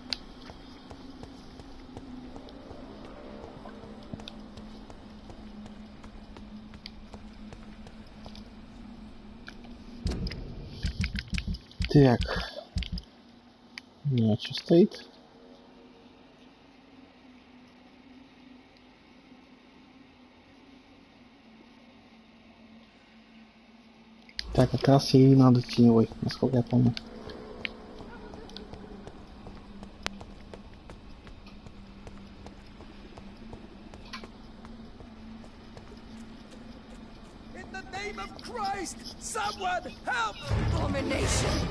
Speaker 1: Так. Нет, что стоит? Так, как раз ей надо теневой, насколько я помню.
Speaker 4: In the name of Christ, someone help!
Speaker 11: Abomination!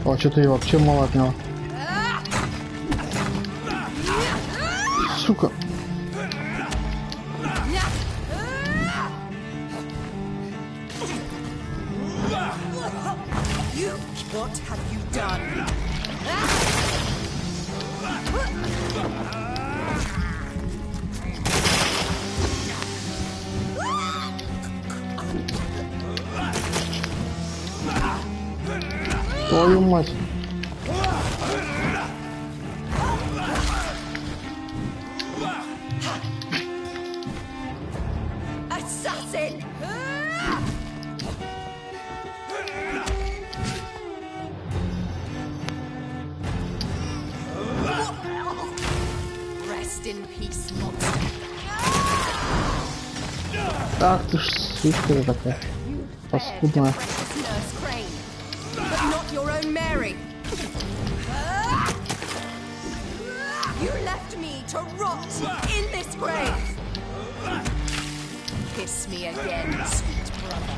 Speaker 1: О, что-то ее вообще мало отнял. Сука.
Speaker 11: What have you done?
Speaker 1: Твою мать.
Speaker 11: Assassin! Rest in peace, monster.
Speaker 1: Ах ты ж сучка такая. Паскудная.
Speaker 11: Nurse Crane, but not your own Mary. You left me to rot in this grave. Kiss me again, sweet brother.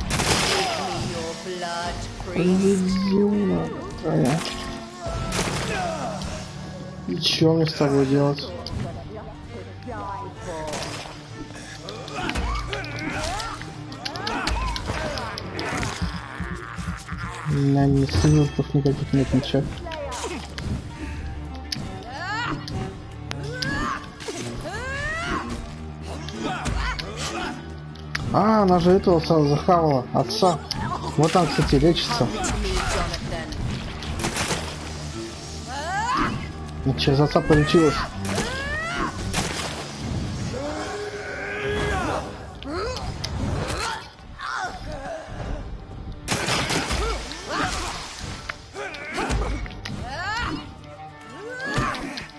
Speaker 11: Give me your blood, priest.
Speaker 1: И чё мне с тобой делать? У меня ни снилков никаких нет, ничего. А, она же этого захавала, отца. Вот там, кстати, лечится. Через отца полечилась.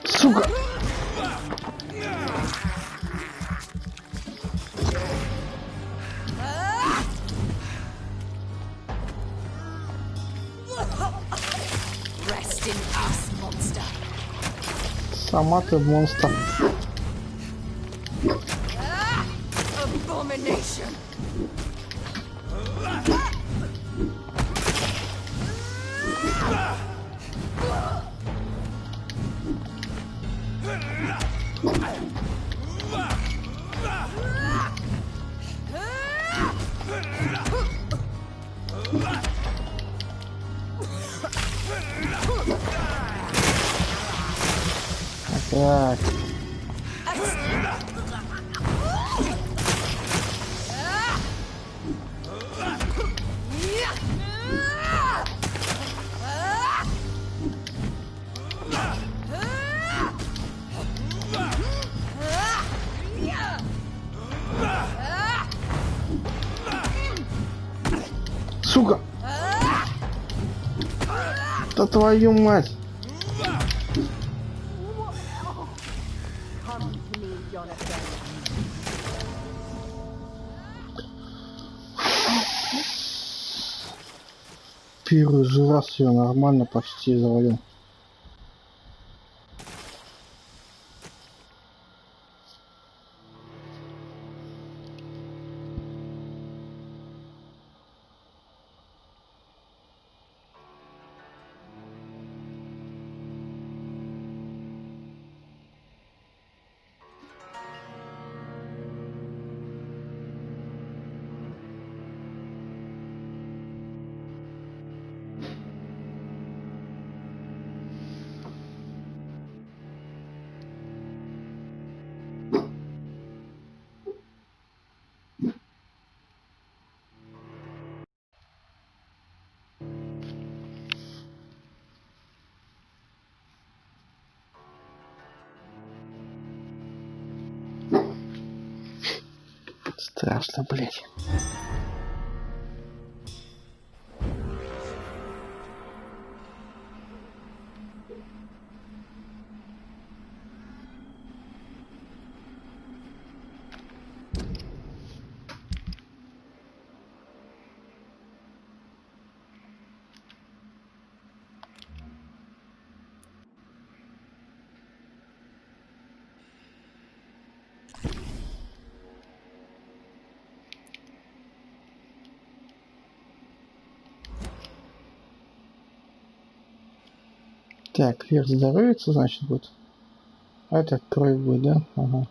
Speaker 1: Сука! Сама ты монстр.
Speaker 11: Abomination.
Speaker 1: Так. Сука! Да твою мать! Первый же раз ее нормально почти завалил. страшно, блядь. Так, вверх здоровится, значит, будет. А это кровь будет, да? Ага.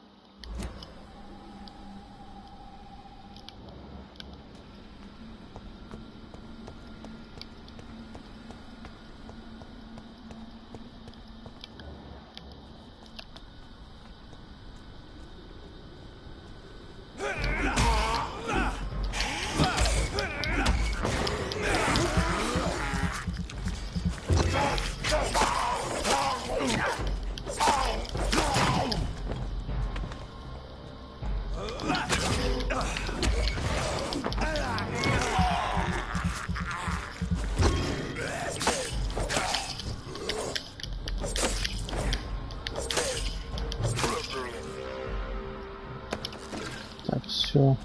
Speaker 1: Все.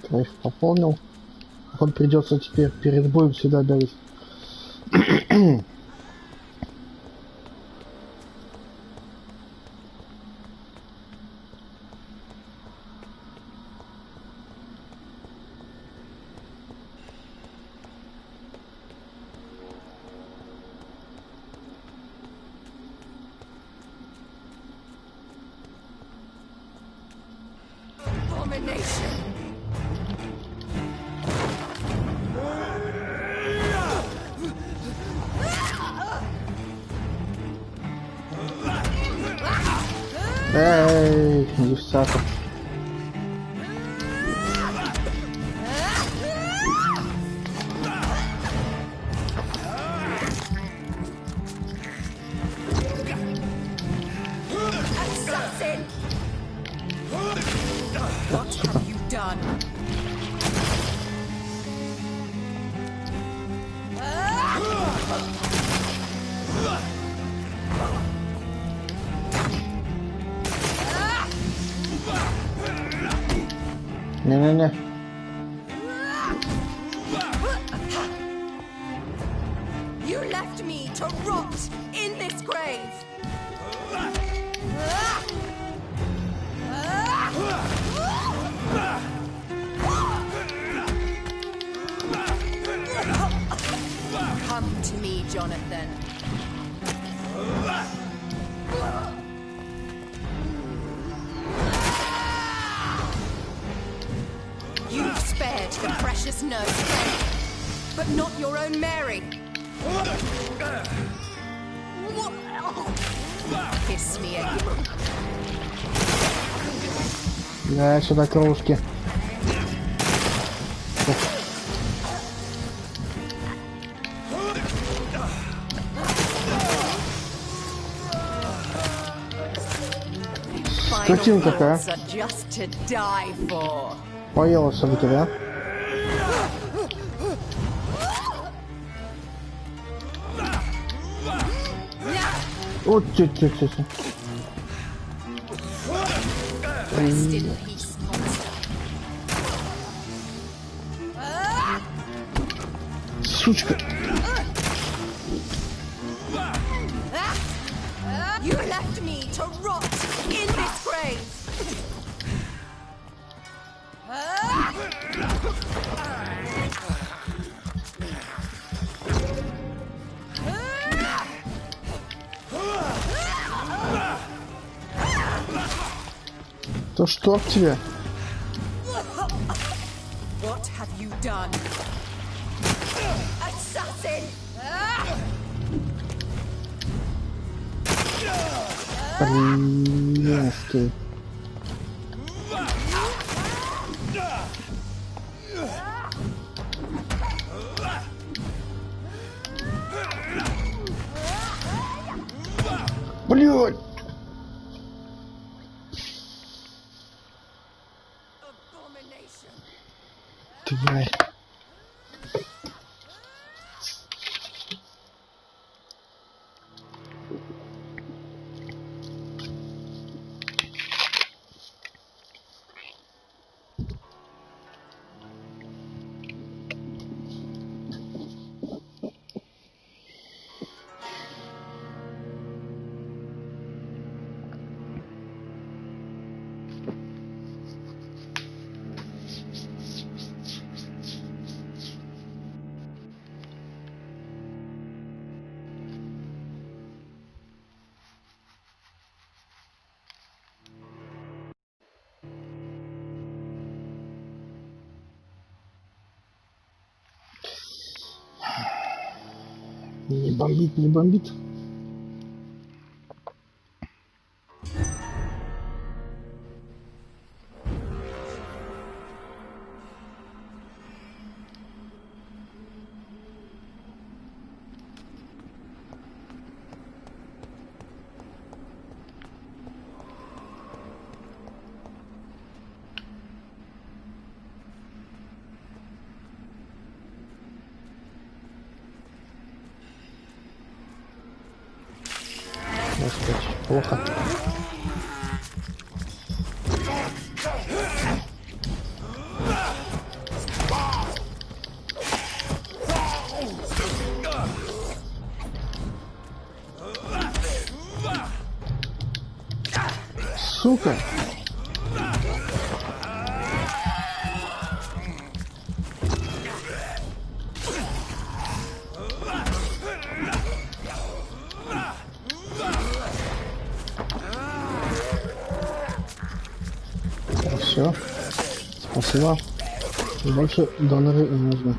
Speaker 1: Кайф пополнил. Он придется теперь перед боем сюда давить. Эй, девчата.
Speaker 7: What have you done?
Speaker 1: Не-не-не.
Speaker 7: You left me to rot in this grave. Come to me, Jonathan. You've spared the precious nurse, but not your own Mary. Kiss me again.
Speaker 1: Да, сюда кружки. Скотина какая. Поела все-таки, да? Вот чуть-чуть. Сучка.
Speaker 7: You left me to rot in this grave.
Speaker 1: То что к тебе?
Speaker 7: What have you done? Assassin!
Speaker 1: Блинский. Блядь! Не бомбит, не бомбит. Господи, плохо. Сука! Все. Спасибо. Больше доноры не нужны.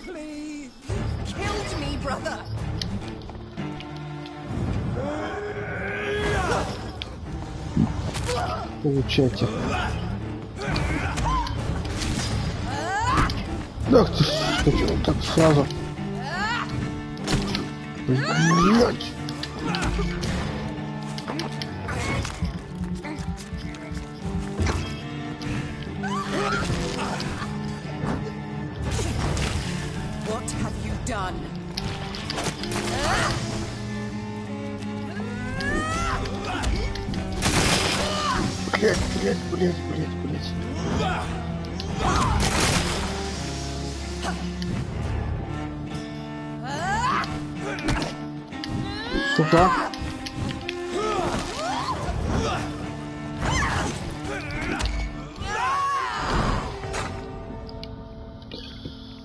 Speaker 7: Please! You killed me, brother!
Speaker 1: Получайте. Ах ты, что так сразу. Блять.
Speaker 7: What have you done?
Speaker 1: Блять. Сука.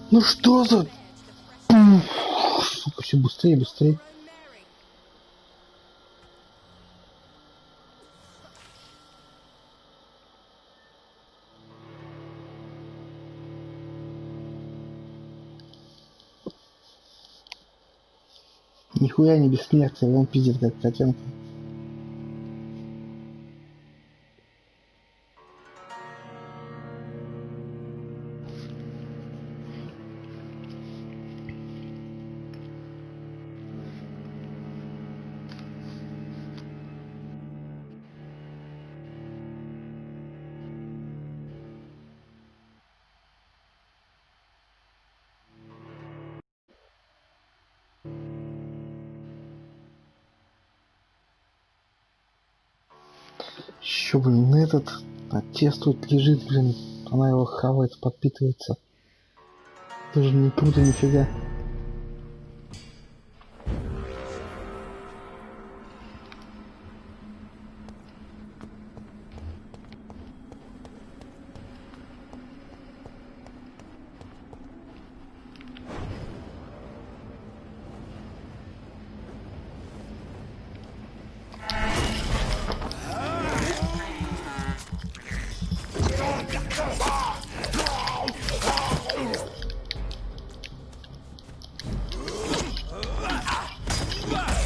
Speaker 1: Ну что за... Сука, все быстрее. Нихуя не бессмертие, он пиздит как котенка. Еще, блин, этот отец тут лежит, блин, она его хавает, подпитывается. Даже не круто нифига.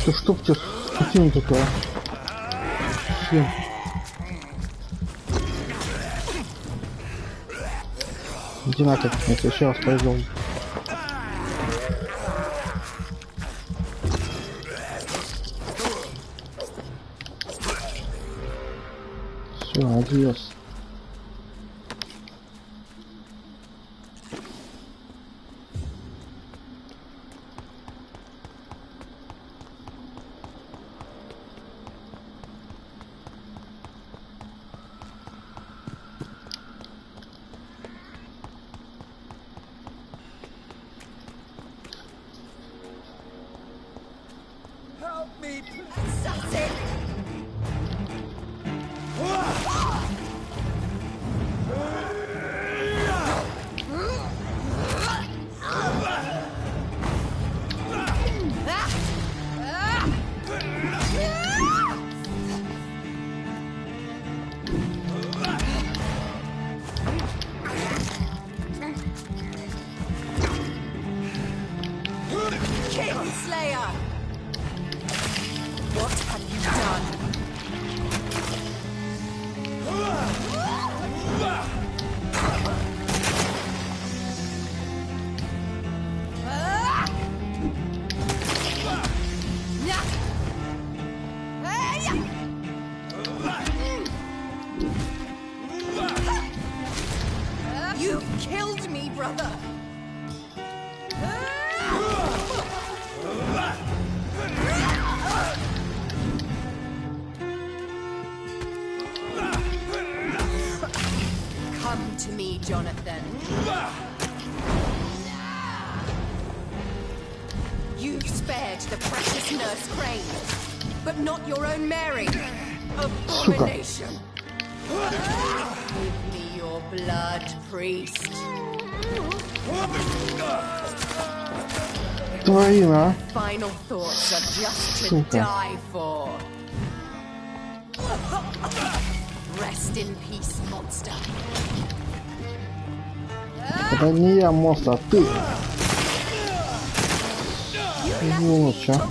Speaker 1: Да чтоб тебе скотина такая. Всем. Иди нафиг, я тебе еще раз пойду. Все, адьос.
Speaker 4: me, assassin!
Speaker 11: Kinslayer! What have you done? You killed me, brother! Come to me, Jonathan. You've spared the precious Nurse Crane, but not your own Mary. Abomination! Give me your blood, priest.
Speaker 1: Твоина.
Speaker 11: Final thoughts are just to die for. Rest in peace, monster.
Speaker 1: Это не я, монстр, а ты. Сволочь, а.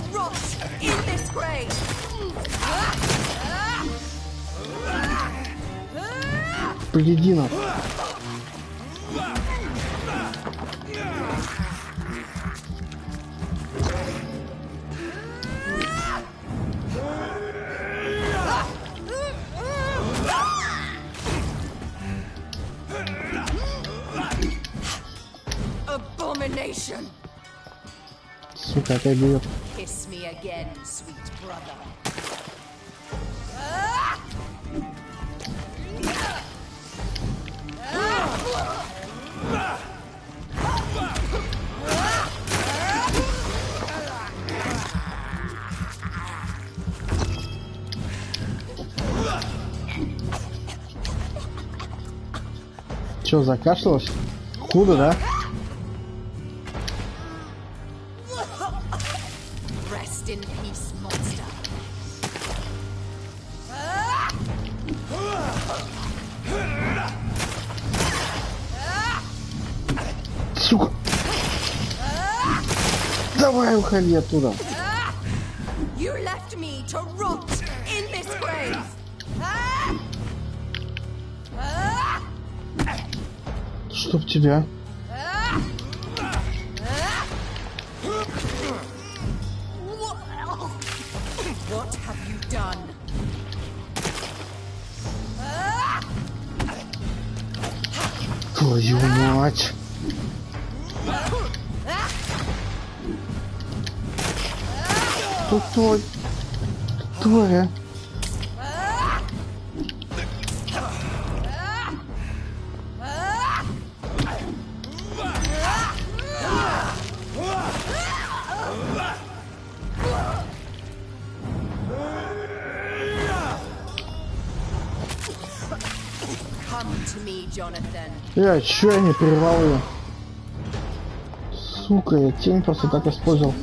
Speaker 1: Поединок.
Speaker 11: Abomination.
Speaker 1: Сука, опять бьет.
Speaker 11: Kiss me again, sweet brother.
Speaker 1: Чё, закашлялась? Худо, да?
Speaker 11: Rest in peace, monster.
Speaker 1: Сука! Давай, уходи оттуда.
Speaker 11: You left me to rot in this grave.
Speaker 1: Чтоб тебя.
Speaker 11: What have you done?
Speaker 1: Твою мать. Кто тварь? Чё я не прервал ее? Сука, я тень просто так использовал.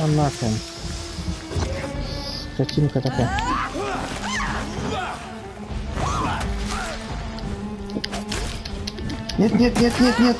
Speaker 1: Нахрен. Скотинка такая. Нет, нет, нет, нет, нет.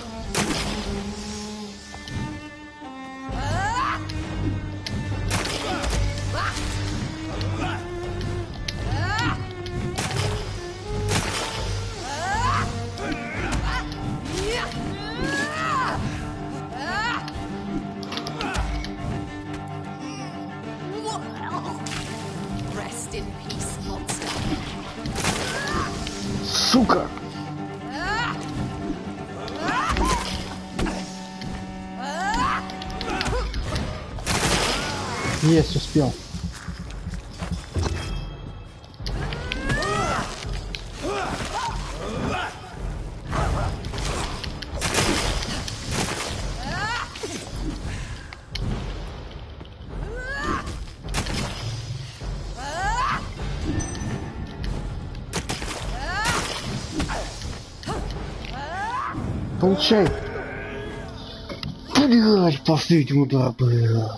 Speaker 1: Есть, успел. Получай. Блядь, последний удар был.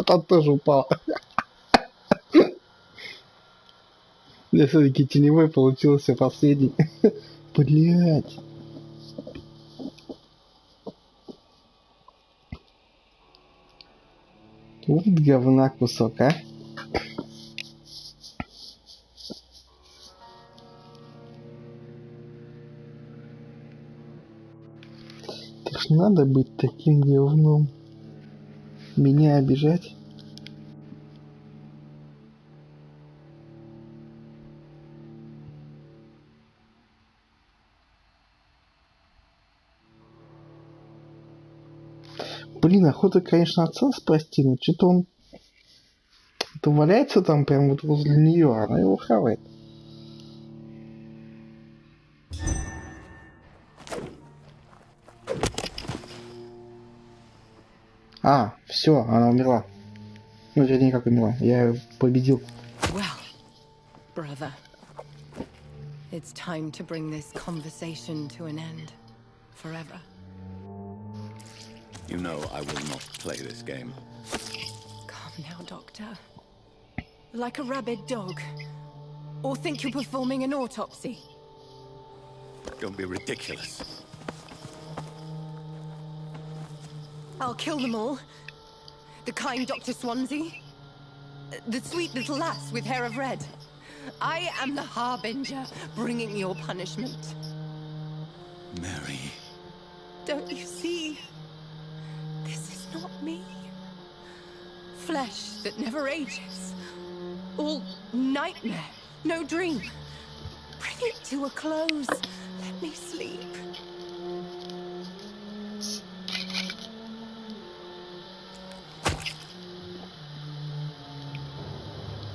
Speaker 1: Там тоже упал. Я все-таки теневой получился последний. Блядь. Вот говна кусок, а. Так ж надо быть таким говном. Меня обижать. Блин, охота, конечно, отца спасти, но что-то он то валяется там прям вот возле нее, а она его хавает. А, все, она умерла. Ну, вернее, как умерла. Я ее победил.
Speaker 11: Well, brother, it's time to bring this conversation to an end forever.
Speaker 3: You know I will not play this game.
Speaker 11: Calm now, Doctor. Like a rabid dog. Or think you're performing an autopsy.
Speaker 3: Don't be ridiculous.
Speaker 11: I'll kill them all. The kind Dr. Swansea. The sweet little lass with hair of red. I am the harbinger, bringing your punishment.
Speaker 3: Mary.
Speaker 11: Don't you see? This is not me. Flesh that never ages. All nightmare, no dream. Bring it to a close. Let me sleep.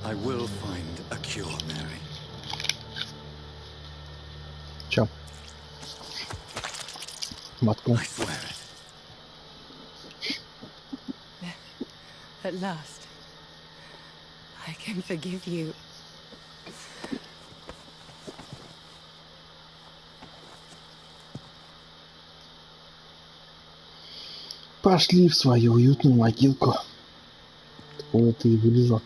Speaker 3: I will find a cure, Mary.
Speaker 1: Чё? Маткнул.
Speaker 3: I swear it.
Speaker 11: At last, I can forgive you.
Speaker 1: Пошли в свою уютную могилку. Откуда ты и вылезла.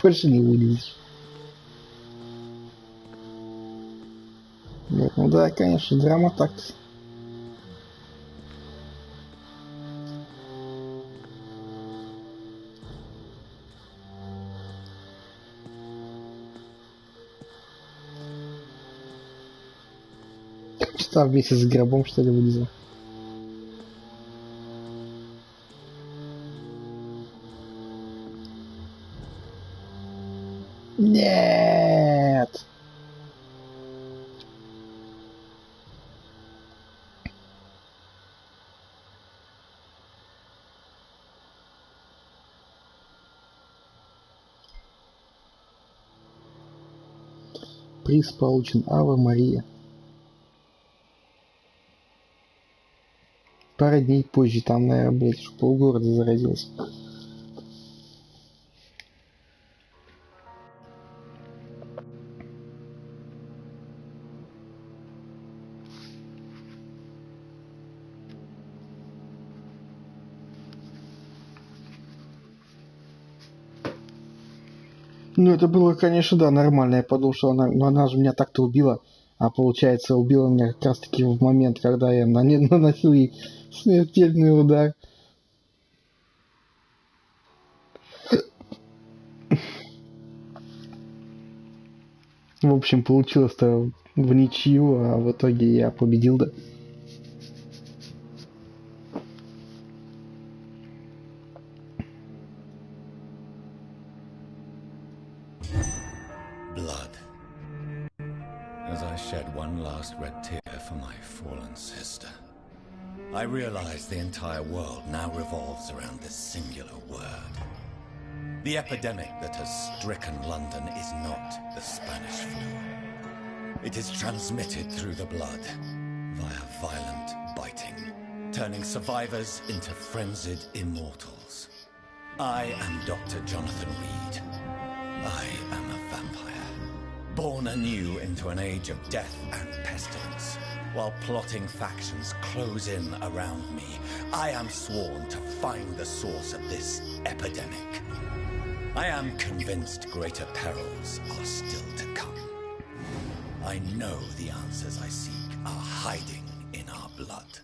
Speaker 1: больше не вылезешь. Нет, ну да, конечно, драма так-то. Что, вместе с гробом, что ли, вылезла? Нет! Приз получен. Ава Мария. Пара дней позже, там, наверное, блядь, уж полгорода заразилось. Ну, это было, конечно, да, нормально. Я подумал, что она же меня так-то убила. А получается, убила меня как раз-таки в момент, когда я наносил ей смертельный удар. В общем, получилось-то в ничью, а в итоге я победил, да.
Speaker 3: shed one last red tear for my fallen sister. I realize the entire world now revolves around this singular word. The epidemic that has stricken London is not the Spanish flu. It is transmitted through the blood, via violent biting, turning survivors into frenzied immortals. I am Dr. Jonathan Reed. I am a vampire, born anew into an age of death and pestilence. While plotting factions close in around me, I am sworn to find the source of this epidemic. I am convinced greater perils are still to come. I know the answers I seek are hiding in our blood.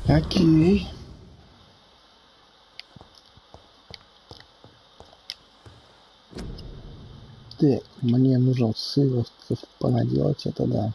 Speaker 1: Окей. Так, мне нужен сыровцев понаделать, это да.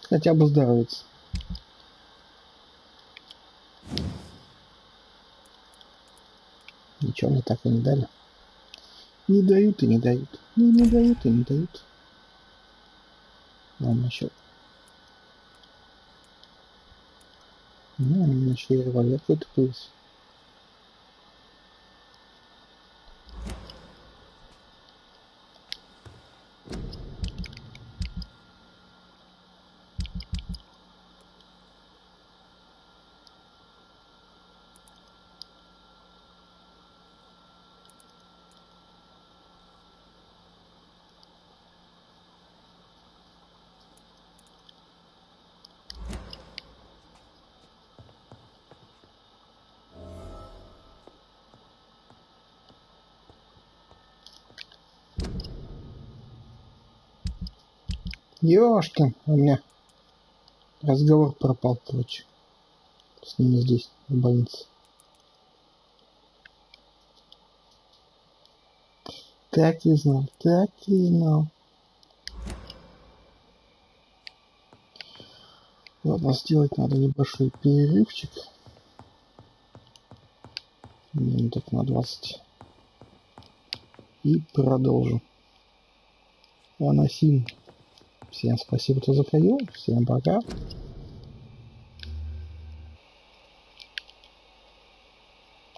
Speaker 1: Хотя бы здоровиться. Ничего мне так и не дали. Не дают и не дают. Ну, не дают и не дают. Ладно, еще. Ну, у меня еще и револьвер какой-то появился. Ёшкин, у меня разговор пропал, короче. С ними здесь, в больнице. Так и знал, так и знал. Ладно, сделать надо небольшой перерывчик. Минуток на 20. И продолжим. А на сим. Всем спасибо, кто заходил. Всем пока.